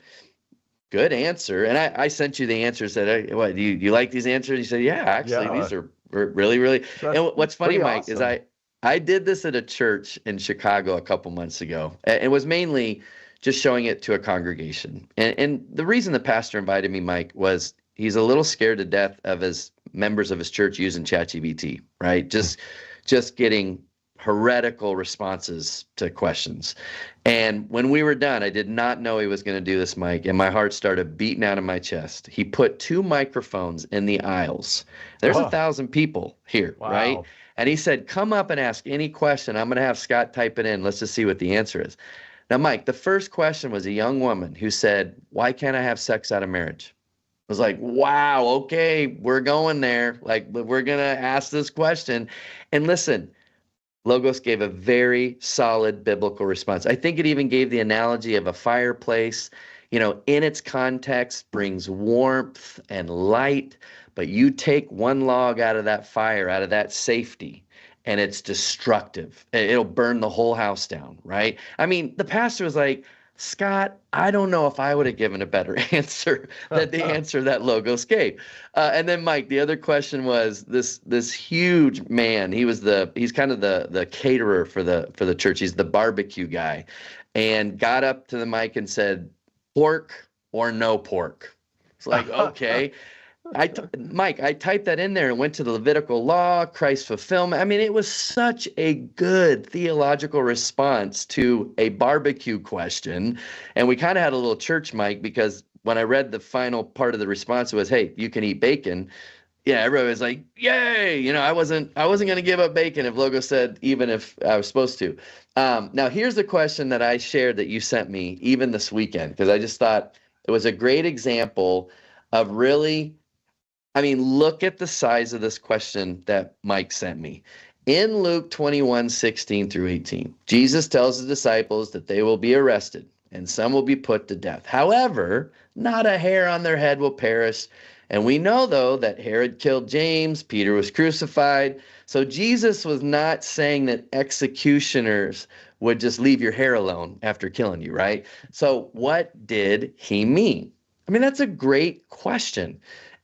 good answer. And I sent you the answers that, what, do you like these answers? You said, yeah, actually, these are really, really. And what's funny, Mike, awesome. Is I did this at a church in Chicago a couple months ago. It was mainly just showing it to a congregation. And the reason the pastor invited me, Mike, was he's a little scared to death of his members of his church using ChatGPT, right? Just getting heretical responses to questions. And when we were done, I did not know he was going to do this, Mike, and my heart started beating out of my chest. He put 2 microphones in the aisles. There's 1,000 people here, right? And he said, come up and ask any question. I'm going to have Scott type it in. Let's just see what the answer is. Now, Mike, the first question was a young woman who said, why can't I have sex out of marriage? I was like, wow, okay, we're going there. Like, we're going to ask this question. And listen, Logos gave a very solid biblical response. I think it even gave the analogy of a fireplace, in its context, brings warmth and light, but you take one log out of that fire, out of that safety, and it's destructive. It'll burn the whole house down, right? I mean, the pastor was like, Scott, I don't know if I would have given a better answer than the answer that Logos gave. And then, Mike, the other question was this huge man. He's kind of the caterer for the church. He's the barbecue guy, and got up to the mic and said, "Pork or no pork?" It's like, okay. Mike, I typed that in there and went to the Levitical law, Christ's fulfillment. I mean, it was such a good theological response to a barbecue question. And we kind of had a little church, Mike, because when I read the final part of the response, it was, hey, you can eat bacon. Yeah, everybody was like, yay. I wasn't going to give up bacon if Logos said, even if I was supposed to. Now, here's the question that I shared that you sent me even this weekend, because I just thought it was a great example of really, look at the size of this question that Mike sent me. In Luke 21:16-18, Jesus tells the disciples that they will be arrested and some will be put to death. However, not a hair on their head will perish. And we know, though, that Herod killed James, Peter was crucified. So Jesus was not saying that executioners would just leave your hair alone after killing you, right? So what did he mean? That's a great question.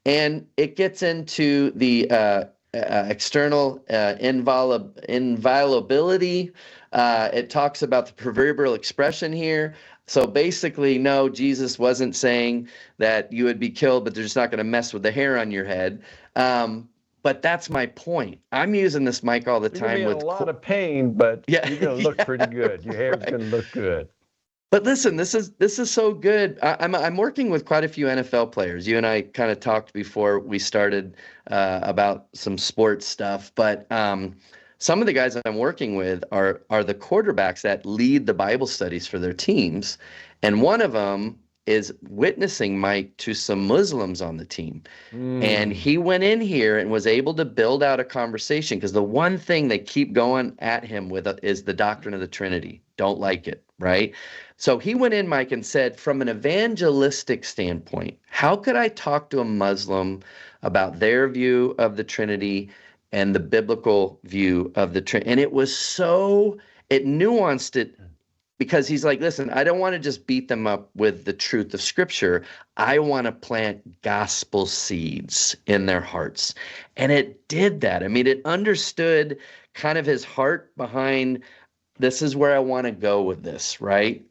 And it gets into the external inviolability. It talks about the proverbial expression here. So basically, no, Jesus wasn't saying that you would be killed, but they're just not going to mess with the hair on your head. But that's my point. I'm using this mic all the time. You're going to be in a lot of pain, but you're going to look pretty good. Your hair's going to look good. But listen, this is so good. I'm working with quite a few NFL players. You and I kind of talked before we started about some sports stuff. But some of the guys that I'm working with are the quarterbacks that lead the Bible studies for their teams, and one of them is witnessing, Mike, to some Muslims on the team. And he went in here and was able to build out a conversation, because the one thing they keep going at him with is the doctrine of the Trinity. Don't like it, right? So he went in, Mike, and said, from an evangelistic standpoint, how could I talk to a Muslim about their view of the Trinity and the biblical view of the Trinity? And it nuanced it, because he's like, listen, I don't want to just beat them up with the truth of Scripture. I want to plant gospel seeds in their hearts. And it did that. It understood kind of his heart behind, this is where I want to go with this, right?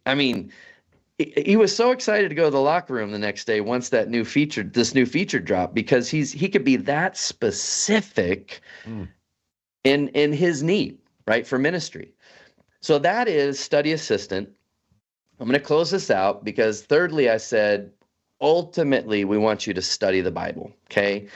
he was so excited to go to the locker room the next day once this new feature dropped, because he could be that specific in his need, right, for ministry. So that is study assistant. I'm going to close this out because thirdly, I said, ultimately, we want you to study the Bible, okay?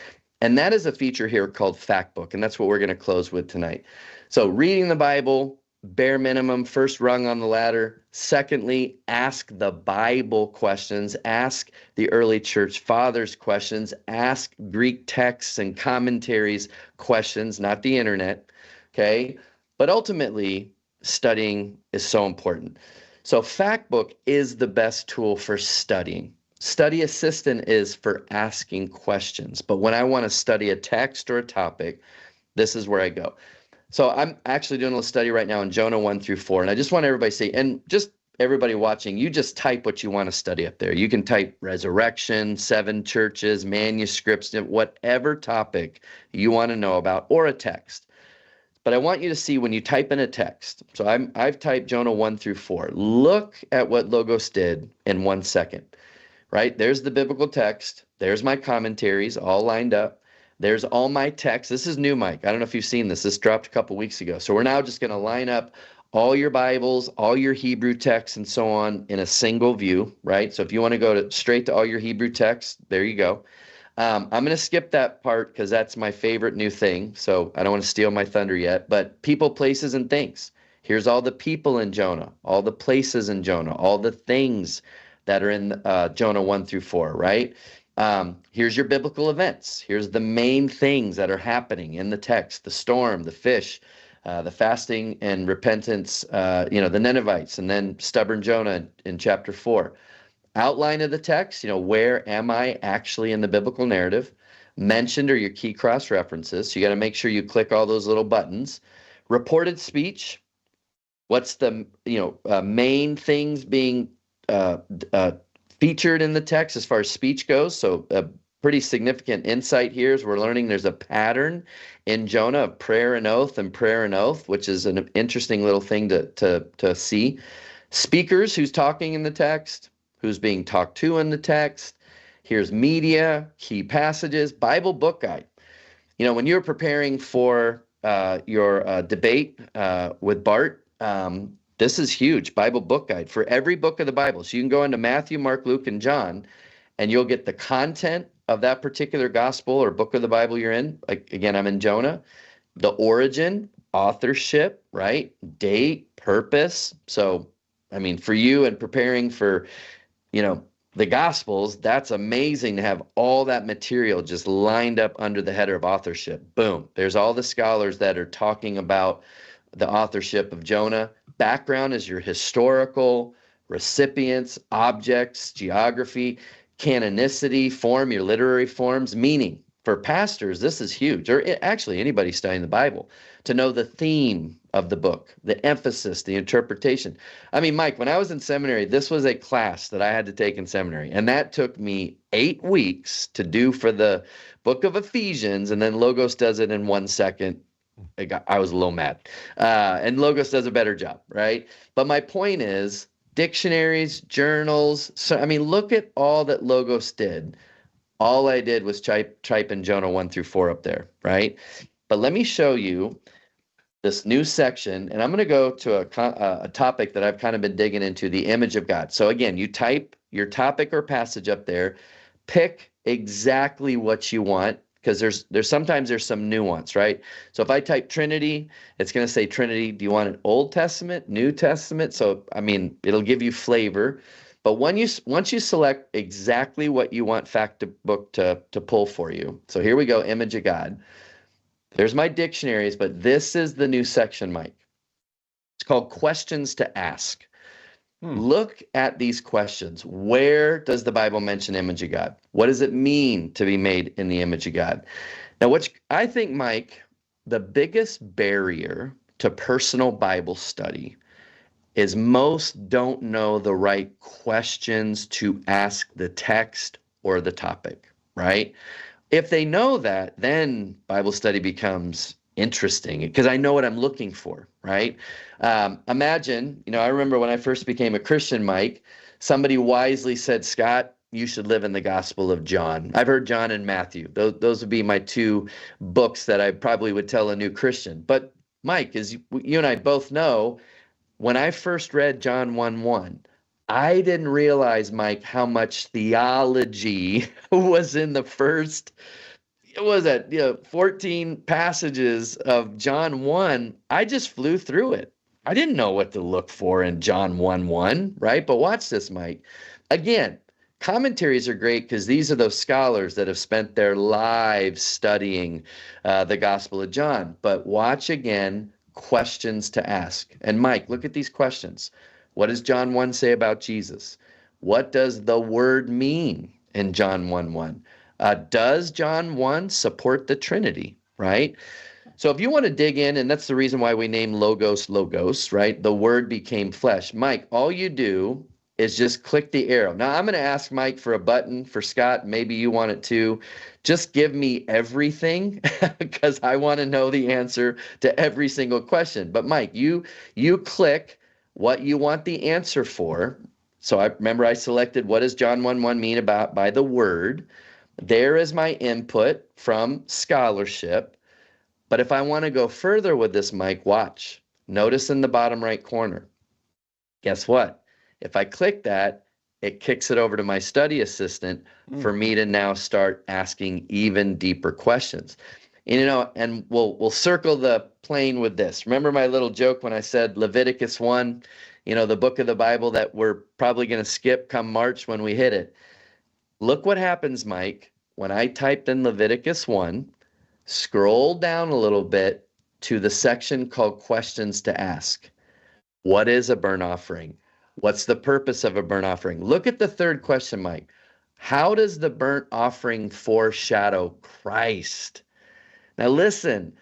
And that is a feature here called Fact Book, and that's what we're going to close with tonight. So reading the Bible, bare minimum, first rung on the ladder. Secondly, ask the Bible questions. Ask the early church fathers questions. Ask Greek texts and commentaries questions, not the internet, okay? But ultimately, studying is so important. So Fact Book is the best tool for studying. Study Assistant is for asking questions. But when I want to study a text or a topic, this is where I go. So I'm actually doing a little study right now in Jonah 1 through 4. And I just want everybody to see, and just everybody watching, you just type what you want to study up there. You can type resurrection, 7 churches, manuscripts, whatever topic you want to know about, or a text. But I want you to see when you type in a text. So I've typed Jonah 1 through 4. Look at what Logos did in 1 second, right? There's the biblical text. There's my commentaries all lined up. There's all my text. This is new, Mike. I don't know if you've seen this. This dropped a couple weeks ago. So we're now just going to line up all your Bibles, all your Hebrew texts, and so on in a single view, right? So if you want to go straight to all your Hebrew texts, there you go. I'm going to skip that part because that's my favorite new thing. So I don't want to steal my thunder yet. But people, places, and things. Here's all the people in Jonah, all the places in Jonah, all the things that are in Jonah 1 through 4, right? Here's your biblical events. Here's the main things that are happening in the text: the storm, the fish, the fasting and repentance, the Ninevites, and then stubborn Jonah in chapter 4. Outline of the text, where am I actually in the biblical narrative? Mentioned are your key cross references. So you got to make sure you click all those little buttons. Reported speech. What's the main things being featured in the text as far as speech goes? So a pretty significant insight here is we're learning there's a pattern in Jonah of prayer and oath, which is an interesting little thing to see. Speakers, who's talking in the text, who's being talked to in the text. Here's media, key passages, Bible book guide. When you're preparing for your debate with Bart, this is huge. Bible book guide for every book of the Bible. So you can go into Matthew, Mark, Luke, and John, and you'll get the content of that particular gospel or book of the Bible you're in. Like, again, I'm in Jonah. The origin, authorship, right? Date, purpose. So, for you and preparing for, the Gospels, that's amazing to have all that material just lined up under the header of authorship. Boom. There's all the scholars that are talking about the authorship of Jonah. Background is your historical, recipients, objects, geography, canonicity, form, your literary forms, meaning. For pastors, this is huge, or actually anybody studying the Bible, to know the theme of the book, the emphasis, the interpretation. Mike, when I was in seminary, this was a class that I had to take in seminary, and that took me 8 weeks to do for the book of Ephesians, and then Logos does it in 1 second. I was a little mad. And Logos does a better job, right? But my point is, dictionaries, journals. So, look at all that Logos did. All I did was type in Jonah 1 through 4 up there, right? But let me show you this new section, and I'm going to go to a topic that I've kind of been digging into, the image of God. So again, you type your topic or passage up there, pick exactly what you want, because there's sometimes some nuance, right? So if I type Trinity, it's going to say Trinity. Do you want an Old Testament, New Testament? So it'll give you flavor. But once you select exactly what you want Fact Book to pull for you. So here we go, image of God. There's my dictionaries, but this is the new section, Mike. It's called questions to ask. Look at these questions. Where does the Bible mention image of God? What does it mean to be made in the image of God? Now, I think, Mike, the biggest barrier to personal Bible study is most don't know the right questions to ask the text or the topic, right? If they know that, then Bible study becomes interesting because I know what I'm looking for, right? Imagine, I remember when I first became a Christian, Mike, Somebody wisely said, Scott, you should live in the Gospel of John. I've heard John and Matthew. Those would be my two books that I probably would tell a new Christian. But Mike, as you and I both know, when I first read John 1:1, I didn't realize, Mike, how much theology was in the first, it was 14 passages of John 1. I just flew through it. I didn't know what to look for in John 1:1, right? But watch this, Mike. Again, commentaries are great because these are those scholars that have spent their lives studying the Gospel of John. But watch again, questions to ask. And Mike, look at these questions. What does John 1 say about Jesus? What does the word mean in John 1:1? Does John 1 support the Trinity, right? So if you want to dig in, and that's the reason why we name Logos Logos, right? The word became flesh. Mike, all you do is just click the arrow. Now I'm going to ask Mike for a button for Scott. Maybe you want it too. Just give me everything because I want to know the answer to every single question. But Mike, you click what you want the answer for. So I selected what does John 1:1 mean about by the word. There is my input from scholarship. But if I want to go further with this, Mike, watch. Notice in the bottom right corner. Guess what? If I click that, it kicks it over to my study assistant for me to now start asking even deeper questions. And we'll circle the plane with this. Remember my little joke when I said Leviticus 1, the book of the Bible that we're probably going to skip come March when we hit it. Look what happens, Mike, when I typed in Leviticus 1, scroll down a little bit to the section called questions to ask. What is a burnt offering? What's the purpose of a burnt offering? Look at the third question, Mike. How does the burnt offering foreshadow Christ? Now listen,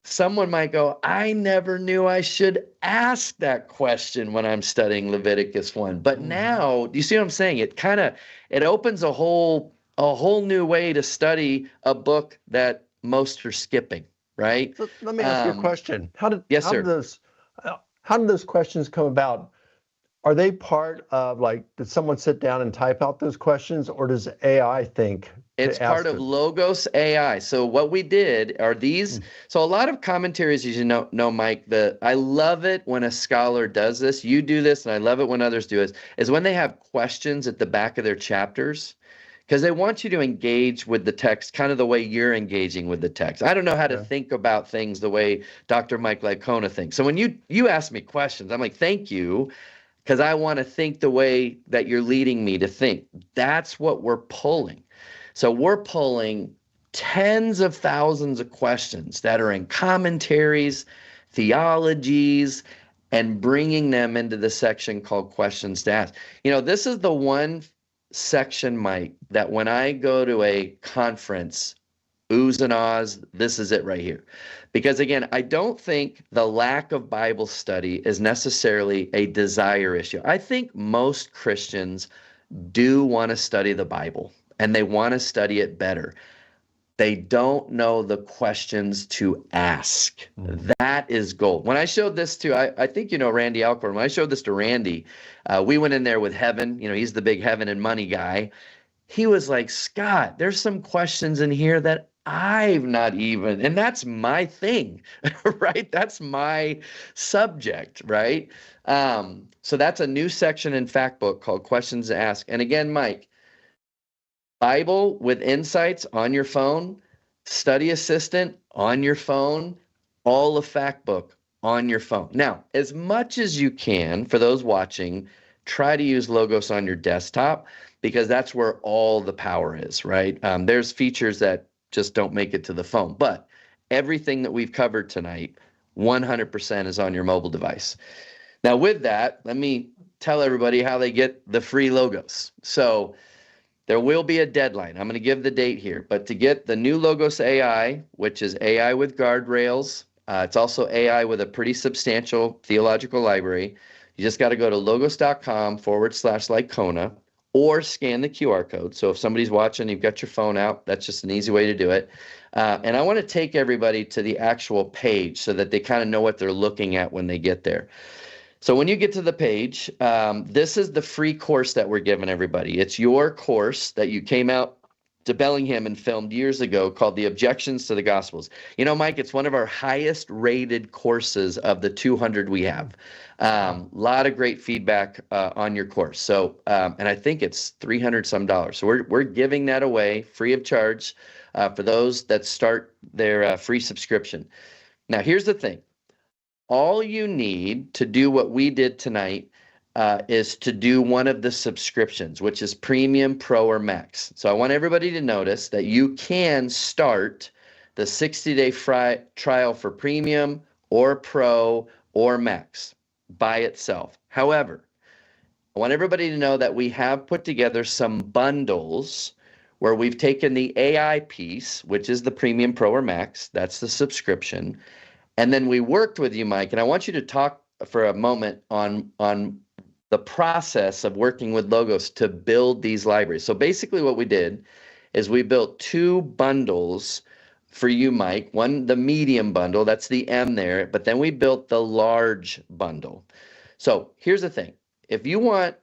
someone might go, I never knew I should ask that question when I'm studying Leviticus 1. But now, do you see what I'm saying? It opens a whole new way to study a book that most are skipping, right? So let me ask you a question. How did those questions come about? Are they part of, did someone sit down and type out those questions, or does AI think? It's part of Logos AI. So what we did are these. So a lot of commentaries, as you know, Mike, I love it when a scholar does this. You do this, and I love it when others do it, is when they have questions at the back of their chapters, because they want you to engage with the text kind of the way you're engaging with the text. I don't know how to think about things the way Dr. Mike Licona thinks. So when you ask me questions, I'm like, thank you, because I want to think the way that you're leading me to think. That's what we're pulling. So we're pulling tens of thousands of questions that are in commentaries, theologies, and bringing them into the section called questions to ask. This is the one section, Mike, that when I go to a conference, oohs and ahs, this is it right here. Because again, I don't think the lack of Bible study is necessarily a desire issue. I think most Christians do want to study the Bible, and they want to study it better. They don't know the questions to ask. That is gold. When I showed this to, I think Randy Alcorn, when I showed this to Randy, we went in there with Heaven. He's the big heaven and money guy. He was like, Scott, there's some questions in here that I've not even, and that's my thing, right? That's my subject, right? So that's a new section in Factbook called Questions to Ask. And again, Mike, Bible with Insights on your phone, Study Assistant on your phone, all of Factbook on your phone. Now, as much as you can, for those watching, try to use Logos on your desktop, because that's where all the power is, right? There's features that just don't make it to the phone, but everything that we've covered tonight, 100% is on your mobile device. Now, with that, let me tell everybody how they get the free Logos. So there will be a deadline. I'm going to give the date here, but to get the new Logos AI, which is AI with guardrails, it's also AI with a pretty substantial theological library. You just got to go to logos.com/Licona or scan the QR code. So if somebody's watching, you've got your phone out, that's just an easy way to do it. And I want to take everybody to the actual page so that they kind of know what they're looking at when they get there. So when you get to the page, this is the free course that we're giving everybody. It's your course that you came out to Bellingham and filmed years ago called The Objections to the Gospels. You know, Mike, it's one of our highest rated courses of the 200 we have. A lot of great feedback on your course. So, and I think it's $300 some. So we're giving that away free of charge for those that start their free subscription. Now, here's the thing. All you need to do what we did tonight is to do one of the subscriptions, which is Premium, Pro, or Max. So I want everybody to notice that you can start the 60-day trial for Premium or Pro or Max by itself. However, I want everybody to know that we have put together some bundles where we've taken the AI piece, which is the Premium, Pro, or Max. That's the subscription. And then we worked with you, Mike, and I want you to talk for a moment on the process of working with Logos to build these libraries. So basically what we did is we built two bundles for you, Mike. One, the medium bundle, that's the M there, but then we built the large bundle. So here's the thing. If you want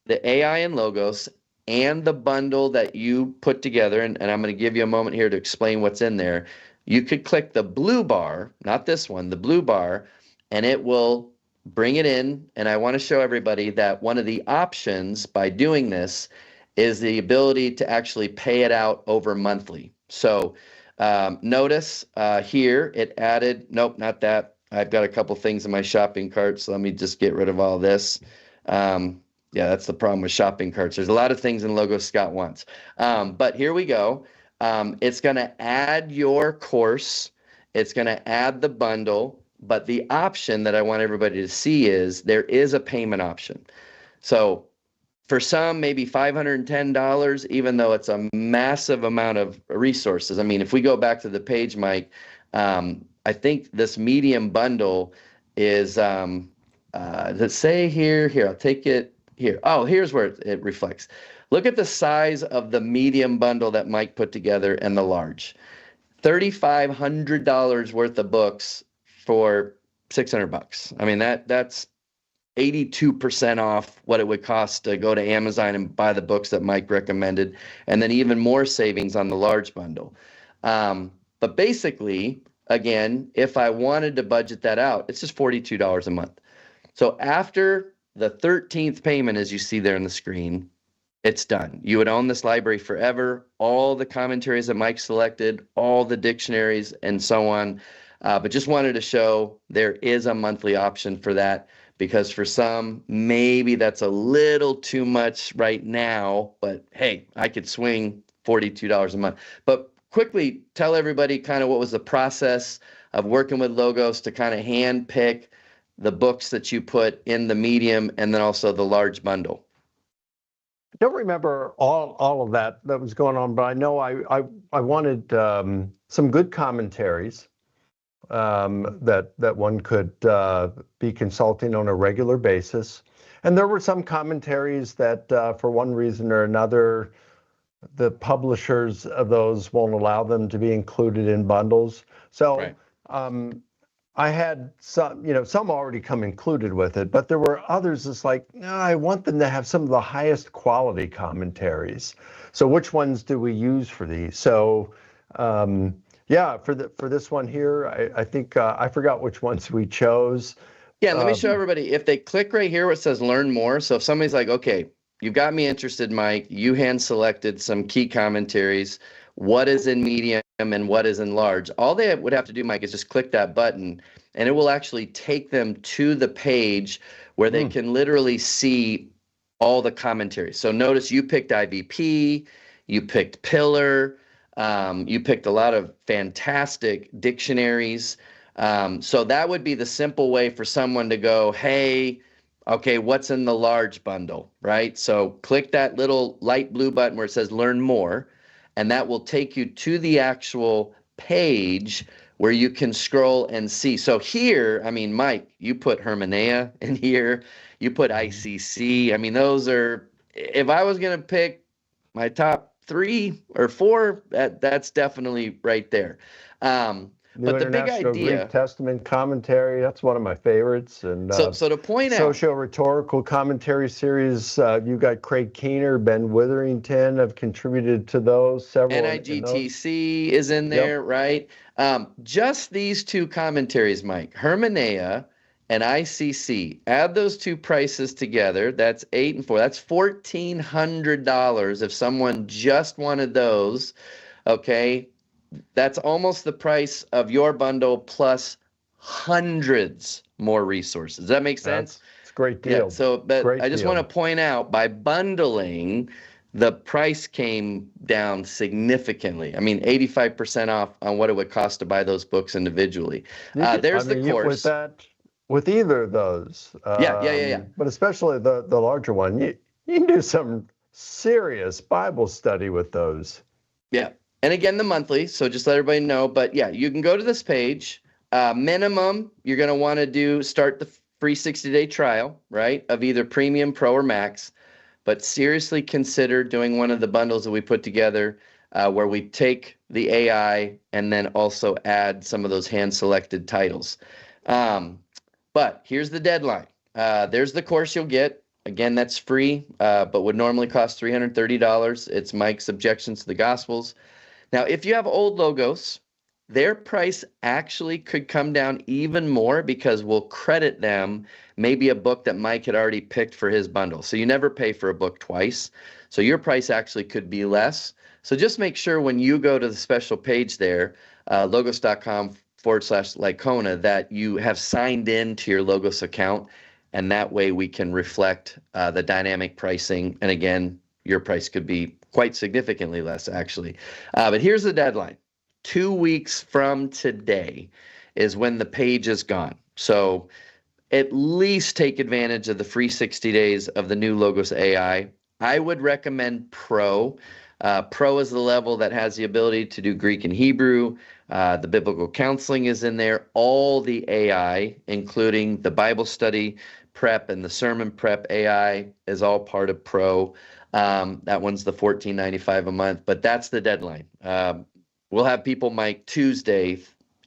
the AI and Logos and the bundle that you put together, and I'm going to give you a moment here to explain what's in there, you could click the blue bar, not this one, the blue bar, and it will bring it in. And I want to show everybody that one of the options by doing this is the ability to actually pay it out over monthly. So notice here it added, nope, not that. I've got a couple things in my shopping cart, so let me just get rid of all this. Yeah, that's the problem with shopping carts. There's a lot of things in Logos Scott wants. But here we go. It's going to add your course. It's going to add the bundle. But the option that I want everybody to see is there is a payment option. So for some, maybe $510, even though it's a massive amount of resources. I mean, if we go back to the page, Mike, I think this medium bundle is, let's say here, I'll take it here. Oh, here's where it reflects. Look at the size of the medium bundle that Mike put together and the large. $3,500 worth of books for $600. I mean, that's 82% off what it would cost to go to Amazon and buy the books that Mike recommended, and then even more savings on the large bundle. But basically, again, if I wanted to budget that out, it's just $42 a month. So after the 13th payment, as you see there on the screen, it's done. You would own this library forever, all the commentaries that Mike selected, all the dictionaries, and so on. But just wanted to show there is a monthly option for that, because for some, maybe that's a little too much right now, but hey, I could swing $42 a month. But quickly tell everybody kind of what was the process of working with Logos to kind of hand pick the books that you put in the medium and then also the large bundle. I don't remember all of that was going on, but I know I wanted some good commentaries that one could be consulting on a regular basis. And there were some commentaries that for one reason or another, the publishers of those won't allow them to be included in bundles. So right. I had some already come included with it, but there were others that's like, no, I want them to have some of the highest quality commentaries. So which ones do we use for these? So yeah, for this one here, I think I forgot which ones we chose. Yeah, let me show everybody. If they click right here where it says learn more, so if somebody's like, okay, you got me interested, Mike, you hand selected some key commentaries, what is in medium and what is in large. All they would have to do, Mike, is just click that button, and it will actually take them to the page where they can literally see all the commentaries. So notice you picked IVP, you picked Pillar, you picked a lot of fantastic dictionaries. So that would be the simple way for someone to go, hey, okay, what's in the large bundle, right? So click that little light blue button where it says learn more, and that will take you to the actual page where you can scroll and see. So here, I mean, Mike, you put Hermeneia in here, you put ICC. I mean, those are, if I was going to pick my top 3 or 4, that's definitely right there. New But the big International Greek idea, Testament Commentary, that's one of my favorites. And so to point out, Socio-Rhetorical Commentary Series, you got Craig Keener, Ben Witherington have contributed to those, several in those. NIGTC is in Yep. there, right? Just these two commentaries, Mike, Hermeneia and ICC, add those two prices together. That's 8 and 4. That's $1,400 if someone just wanted those. Okay, that's almost the price of your bundle plus hundreds more resources. Does that make sense? It's a great deal. Yeah. So, but Great I just deal. want to point out, by bundling, the price came down significantly. I mean, 85% off on what it would cost to buy those books individually. There's the course. With either of those. Yeah. But especially the larger one, you can do some serious Bible study with those. Yeah. And again, the monthly. So just let everybody know. But yeah, you can go to this page. Minimum, you're going to want to start the free 60-day trial, right, of either Premium, Pro, or Max. But seriously consider doing one of the bundles that we put together where we take the AI and then also add some of those hand-selected titles. But here's the deadline. There's the course you'll get. Again, that's free, but would normally cost $330. It's Mike's Objections to the Gospels. Now, if you have old logos, their price actually could come down even more because we'll credit them maybe a book that Mike had already picked for his bundle. So you never pay for a book twice. So your price actually could be less. So just make sure when you go to the special page there, logos.com/Licona, that you have signed in to your Logos account. And that way we can reflect the dynamic pricing. And again, your price could be quite significantly less, actually. But here's the deadline. 2 weeks from today is when the page is gone. So at least take advantage of the free 60 days of the new Logos AI. I would recommend Pro. Pro is the level that has the ability to do Greek and Hebrew. The biblical counseling is in there. All the AI, including the Bible study prep and the sermon prep AI, is all part of Pro. That one's the $14.95 a month, but that's the deadline. We'll have people, Mike, Tuesday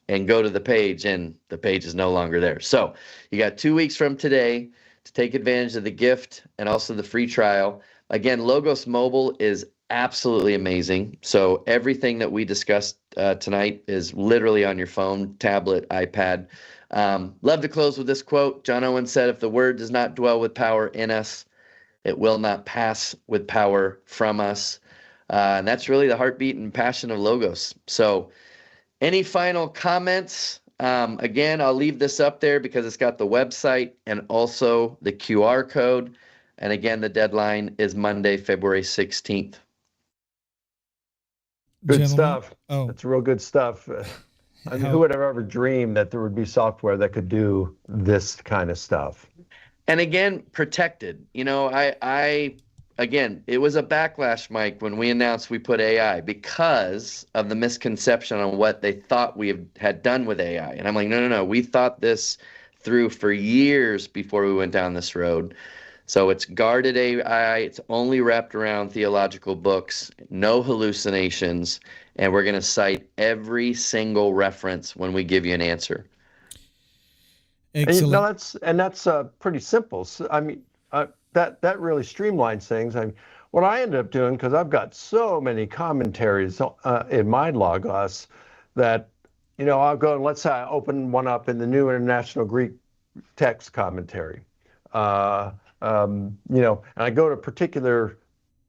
and go to the page, and the page is no longer there. So you got 2 weeks from today to take advantage of the gift and also the free trial. Again, Logos Mobile is absolutely amazing. So everything that we discussed tonight is literally on your phone, tablet, iPad. Love to close with this quote. John Owen said, "If the word does not dwell with power in us, it will not pass with power from us." And that's really the heartbeat and passion of Logos. So any final comments? Again, I'll leave this up there because it's got the website and also the QR code. And again, the deadline is Monday, February 16th. Good Gentlemen? stuff. Oh, That's real good stuff. I mean, who would have ever dreamed that there would be software that could do this kind of stuff? And again, protected. You know, again, it was a backlash, Mike, when we announced we put AI because of the misconception on what they thought we had done with AI. And I'm like, no. We thought this through for years before we went down this road. So it's guarded AI. It's only wrapped around theological books, no hallucinations, and we're going to cite every single reference when we give you an answer. excellent. That's pretty simple. So, I mean, that really streamlines things. I mean, what I ended up doing, because I've got so many commentaries in my Logos that, I'll go and let's say I open one up in the New International Greek Text Commentary. And I go to a particular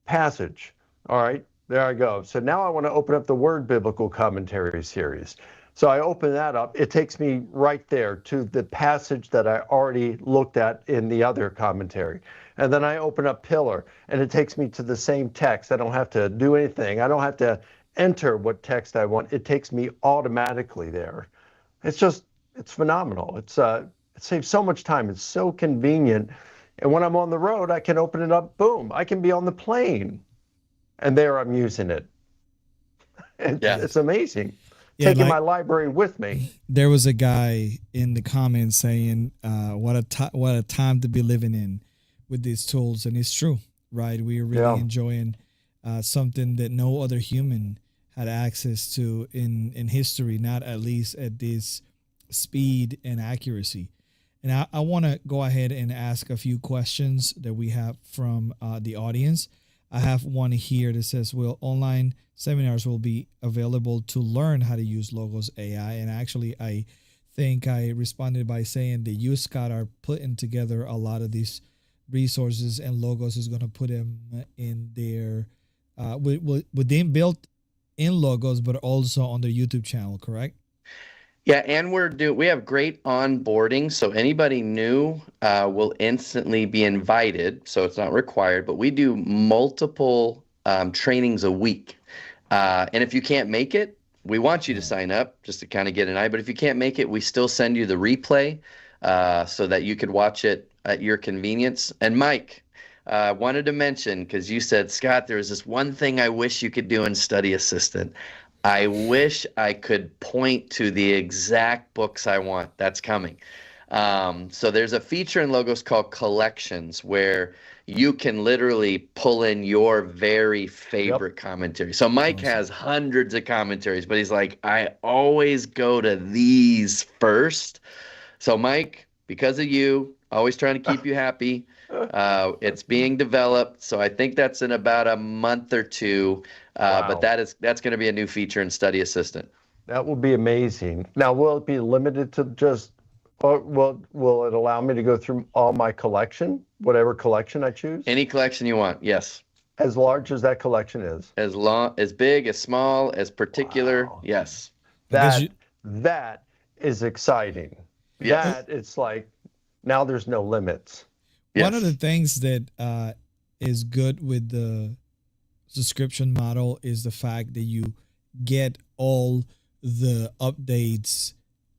passage. All right, there I go. So now I want to open up the Word Biblical Commentary series. So I open that up. It takes me right there to the passage that I already looked at in the other commentary. And then I open up Pillar, and it takes me to the same text. I don't have to do anything. I don't have to enter what text I want. It takes me automatically there. It's phenomenal. It saves so much time. It's so convenient. And when I'm on the road, I can open it up. Boom. I can be on the plane. And there I'm using it. It's amazing. Yeah, Taking my library with me. There was a guy in the comments saying, what a time to be living in with these tools. And it's true, right? We are really enjoying something that no other human had access to in history, not at least at this speed and accuracy. And I want to go ahead and ask a few questions that we have from the audience. I have one here that says, will online seminars will be available to learn how to use Logos AI? And actually, I think I responded by saying that you, Scott, are putting together a lot of these resources, and Logos is going to put them in their, within built in Logos, but also on their YouTube channel, correct? Yeah, and we have great onboarding, so anybody new will instantly be invited. So it's not required, but we do multiple trainings a week. And if you can't make it, we want you to sign up just to kind of get an eye. But if you can't make it, we still send you the replay so that you could watch it at your convenience. And Mike, wanted to mention, because you said, Scott, there's this one thing I wish you could do in Study Assistant. I wish I could point to the exact books I want. That's coming. So there's a feature in Logos called Collections where you can literally pull in your very favorite commentary. So Mike has hundreds of commentaries, but he's like, I always go to these first. So Mike, because of you, always trying to keep you happy. It's being developed. So I think that's in about a month or two. But that's going to be a new feature in Study Assistant. That will be amazing. Now, will it be limited to just, or will it allow me to go through all my collection, whatever collection I choose? Any collection you want, yes. As large as that collection is. As big, as small, as particular, yes. That is exciting. Yes. That it's like, now there's no limits. Yes. One of the things that is good with the subscription model is the fact that you get all the updates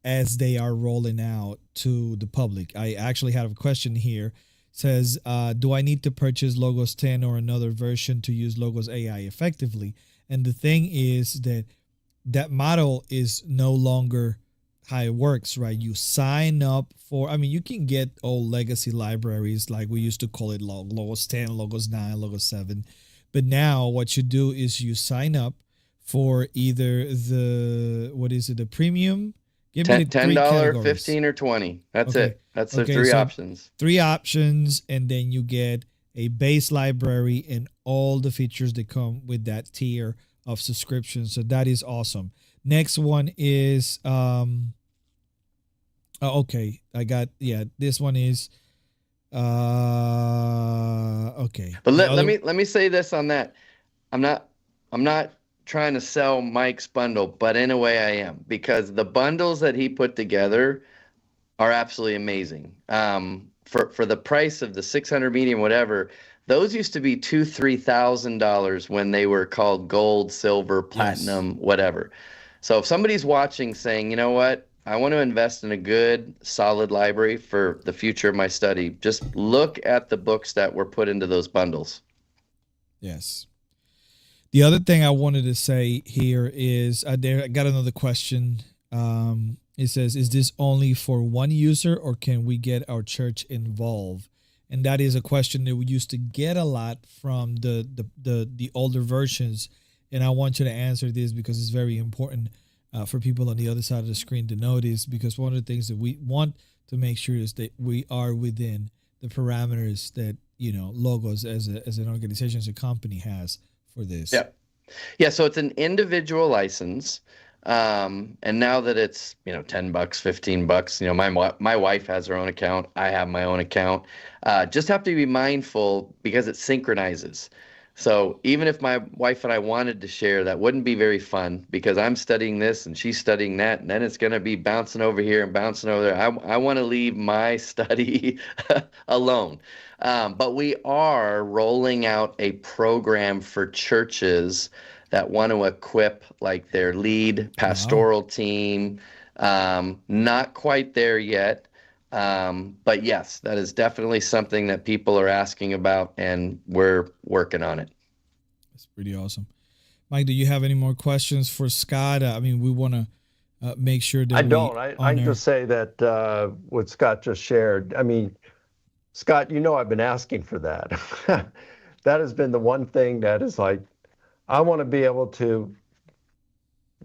as they are rolling out to the public. I actually have a question here. It says, do I need to purchase Logos 10 or another version to use Logos AI effectively? And the thing is that model is no longer how it works, right? You sign up for, I mean, you can get old legacy libraries, like we used to call it Logos 10, Logos 9, Logos 7. But now what you do is you sign up for either the premium. Give me the $10, $15, or $20. That's it. That's the three options. Three options, and then you get a base library and all the features that come with that tier of subscription. So that is awesome. Next one is okay. This one is okay. But let me say this on that. I'm not trying to sell Mike's bundle, but in a way I am, because the bundles that he put together are absolutely amazing. For the price of the 600 medium, whatever, those used to be $2,000-$3,000 when they were called gold, silver, platinum, whatever. So if somebody's watching saying, you know what, I want to invest in a good, solid library for the future of my study, just look at the books that were put into those bundles. Yes. The other thing I wanted to say here is, I got another question. It says, is this only for one user, or can we get our church involved? And that is a question that we used to get a lot from the older versions. And I want you to answer this because it's very important for people on the other side of the screen to notice, because one of the things that we want to make sure is that we are within the parameters that, Logos as an organization, as a company has for this. Yeah. So it's an individual license. And now that it's, $10, $15, my wife has her own account. I have my own account. Just have to be mindful because it synchronizes. So even if my wife and I wanted to share, that wouldn't be very fun, because I'm studying this and she's studying that, and then it's going to be bouncing over here and bouncing over there. I want to leave my study alone. But we are rolling out a program for churches that want to equip like their lead pastoral team. Not quite there yet. But yes, that is definitely something that people are asking about, and we're working on it. That's pretty awesome. Mike, do you have any more questions for Scott? I mean, we want to make sure that I don't. I can just say that what Scott just shared, I mean, Scott, I've been asking for that. That has been the one thing that is like, I want to be able to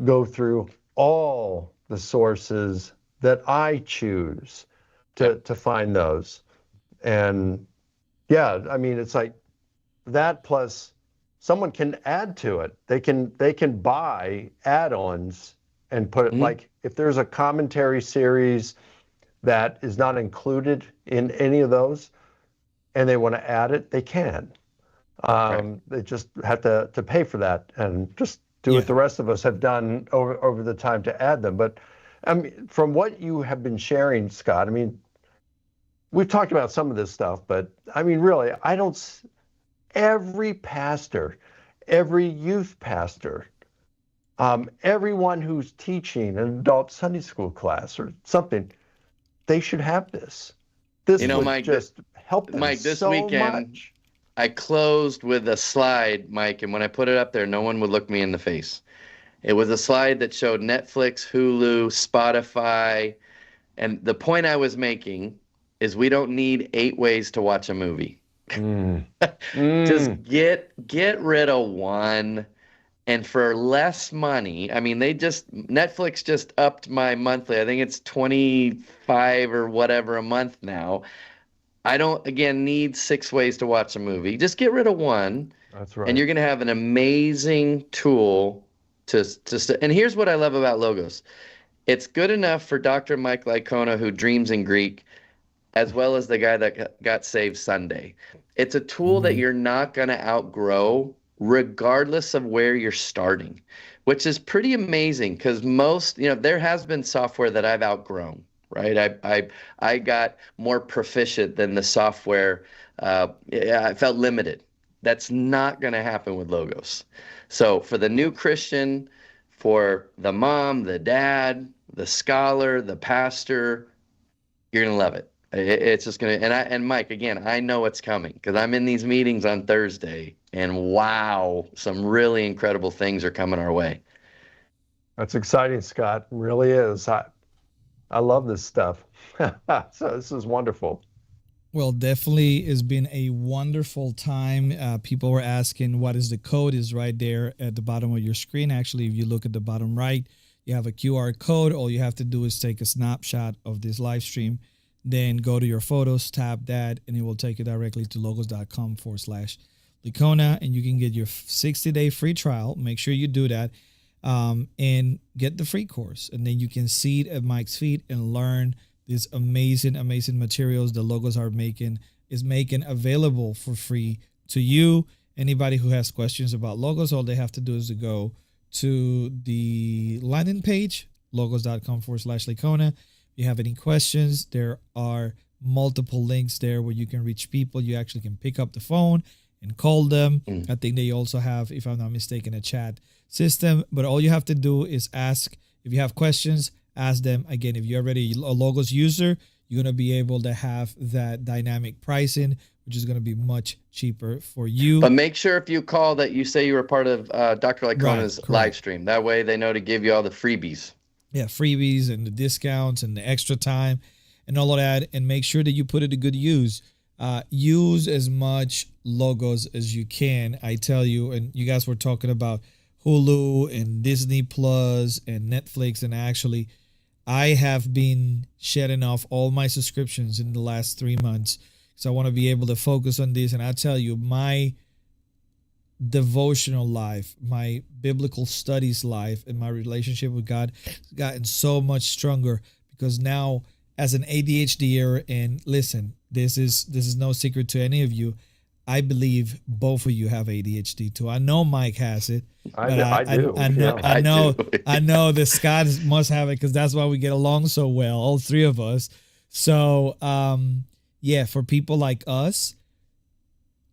go through all the sources that I choose to find those. And yeah, I mean, it's like that plus someone can add to it. They can buy add-ons and put it like if there's a commentary series that is not included in any of those and they want to add it, they can. They just have to pay for that and just do what the rest of us have done over the time to add them. But I mean, from what you have been sharing, Scott, I mean, we've talked about some of this stuff, but I mean, really, every pastor, every youth pastor, everyone who's teaching an adult Sunday school class or something, they should have this. This would Mike, just help them Mike, this so weekend, much. I closed with a slide, Mike, and when I put it up there, no one would look me in the face. It was a slide that showed Netflix, Hulu, Spotify, and the point I was making is we don't need 8 ways to watch a movie. Just get rid of one, and for less money. I mean, Netflix just upped my monthly. I think it's 25 or whatever a month now. I don't, again, need 6 ways to watch a movie. Just get rid of one. That's right. And you're going to have an amazing tool and here's what I love about Logos. It's good enough for Dr. Mike Licona, who dreams in Greek, as well as the guy that got saved Sunday. It's a tool that you're not going to outgrow regardless of where you're starting, which is pretty amazing because there has been software that I've outgrown. Right, I got more proficient than the software. I felt limited. That's not going to happen with Logos. So for the new Christian, for the mom, the dad, the scholar, the pastor, you're going to love it. It's just going to, and Mike, again, I know it's coming because I'm in these meetings on Thursday, and wow, some really incredible things are coming our way. That's exciting, Scott. It really is. I love this stuff. So this is wonderful. Well, definitely it's been a wonderful time. People were asking what is the code is right there at the bottom of your screen. Actually, if you look at the bottom right, you have a QR code. All you have to do is take a snapshot of this live stream, then go to your photos, tap that, and it will take you directly to logos.com/Licona, and you can get your 60-day free trial. Make sure you do that. And get the free course, and then you can see it at Mike's feet and learn these amazing materials the Logos are making available for free to you. Anybody who has questions about Logos, all they have to do is to go to the landing page, logos.com/Licona. If you have any questions, there are multiple links there where you can reach people. You actually can pick up the phone and call them. I think they also have, if I'm not mistaken, a chat system, but all you have to do is ask. If you have questions, ask them. Again, if you're already a Logos user, you're going to be able to have that dynamic pricing, which is going to be much cheaper for you. But make sure if you call that you say you were part of Dr. Licona's live stream. That way they know to give you all the freebies. Yeah, freebies and the discounts and the extra time and all of that. And make sure that you put it to good use. Use as much Logos as you can. I tell you, and you guys were talking about Hulu and Disney Plus and Netflix, and actually I have been shedding off all my subscriptions in the last 3 months, so I want to be able to focus on this. And I tell you, my devotional life, my biblical studies life, and my relationship with God has gotten so much stronger because now, as an ADHDer, and listen, this is no secret to any of you, I believe both of you have ADHD too. I know Mike has it. I do. I know that Scott must have it because that's why we get along so well, all 3 of us. So, yeah, for people like us,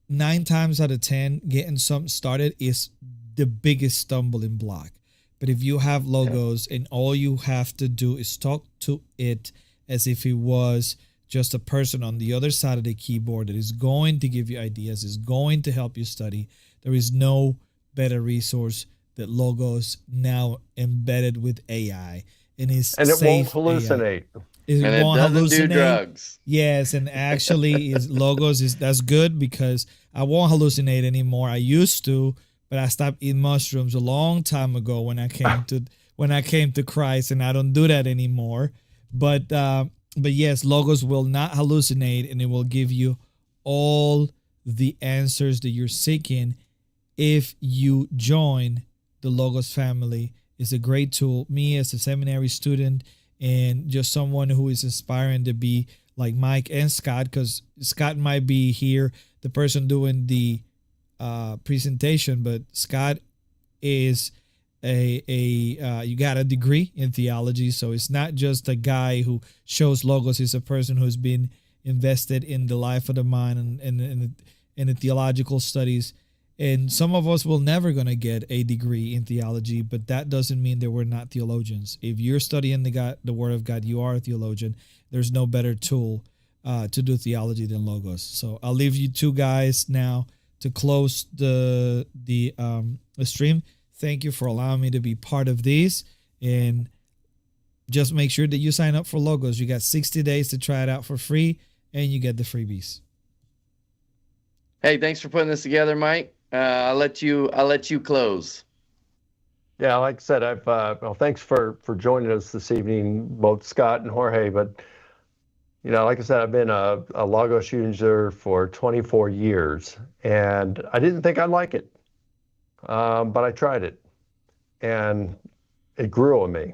9 times out of 10, getting something started is the biggest stumbling block. But if you have Logos and all you have to do is talk to it as if it was just a person on the other side of the keyboard that is going to give you ideas, is going to help you study. There is no better resource than Logos, now embedded with AI. And it won't hallucinate. It doesn't do drugs. Yes, and actually Logos that's good because I won't hallucinate anymore. I used to, but I stopped eating mushrooms a long time ago when I came to Christ, and I don't do that anymore. But yes, Logos will not hallucinate, and it will give you all the answers that you're seeking if you join the Logos family. It's a great tool. Me as a seminary student and just someone who is aspiring to be like Mike and Scott, because Scott might be here, the person doing the presentation, but Scott is you got a degree in theology, so it's not just a guy who shows logos. It's a person who's been invested in the life of the mind and the theological studies. And some of us will never gonna get a degree in theology, but that doesn't mean that we're not theologians. If you're studying the Word of God, you are a theologian. There's no better tool to do theology than Logos. So I'll leave you two guys now to close the stream. Thank you for allowing me to be part of this, and just make sure that you sign up for Logos. You got 60 days to try it out for free, and you get the freebies. Hey, thanks for putting this together, Mike. I'll let you close. Yeah, like I said, well, thanks for joining us this evening, both Scott and Jorge. But like I said, I've been a Logos user for 24 years, and I didn't think I'd like it, but I tried it, and it grew on me.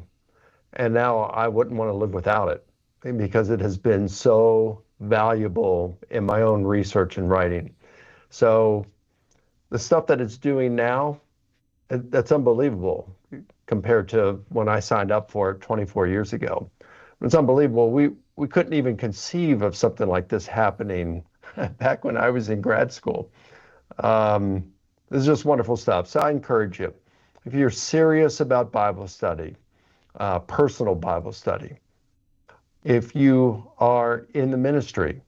And now I wouldn't want to live without it, because it has been so valuable in my own research and writing. So the stuff that it's doing now, that's unbelievable compared to when I signed up for it 24 years ago. It's unbelievable. We couldn't even conceive of something like this happening back when I was in grad school. This is just wonderful stuff. So I encourage you, if you're serious about Bible study, personal Bible study, if you are in the ministry,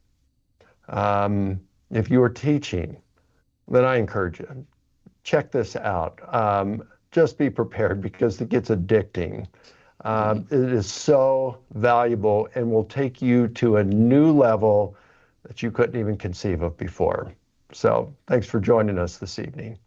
if you are teaching, then I encourage you, check this out. Just be prepared, because it gets addicting. It is so valuable and will take you to a new level that you couldn't even conceive of before. So thanks for joining us this evening.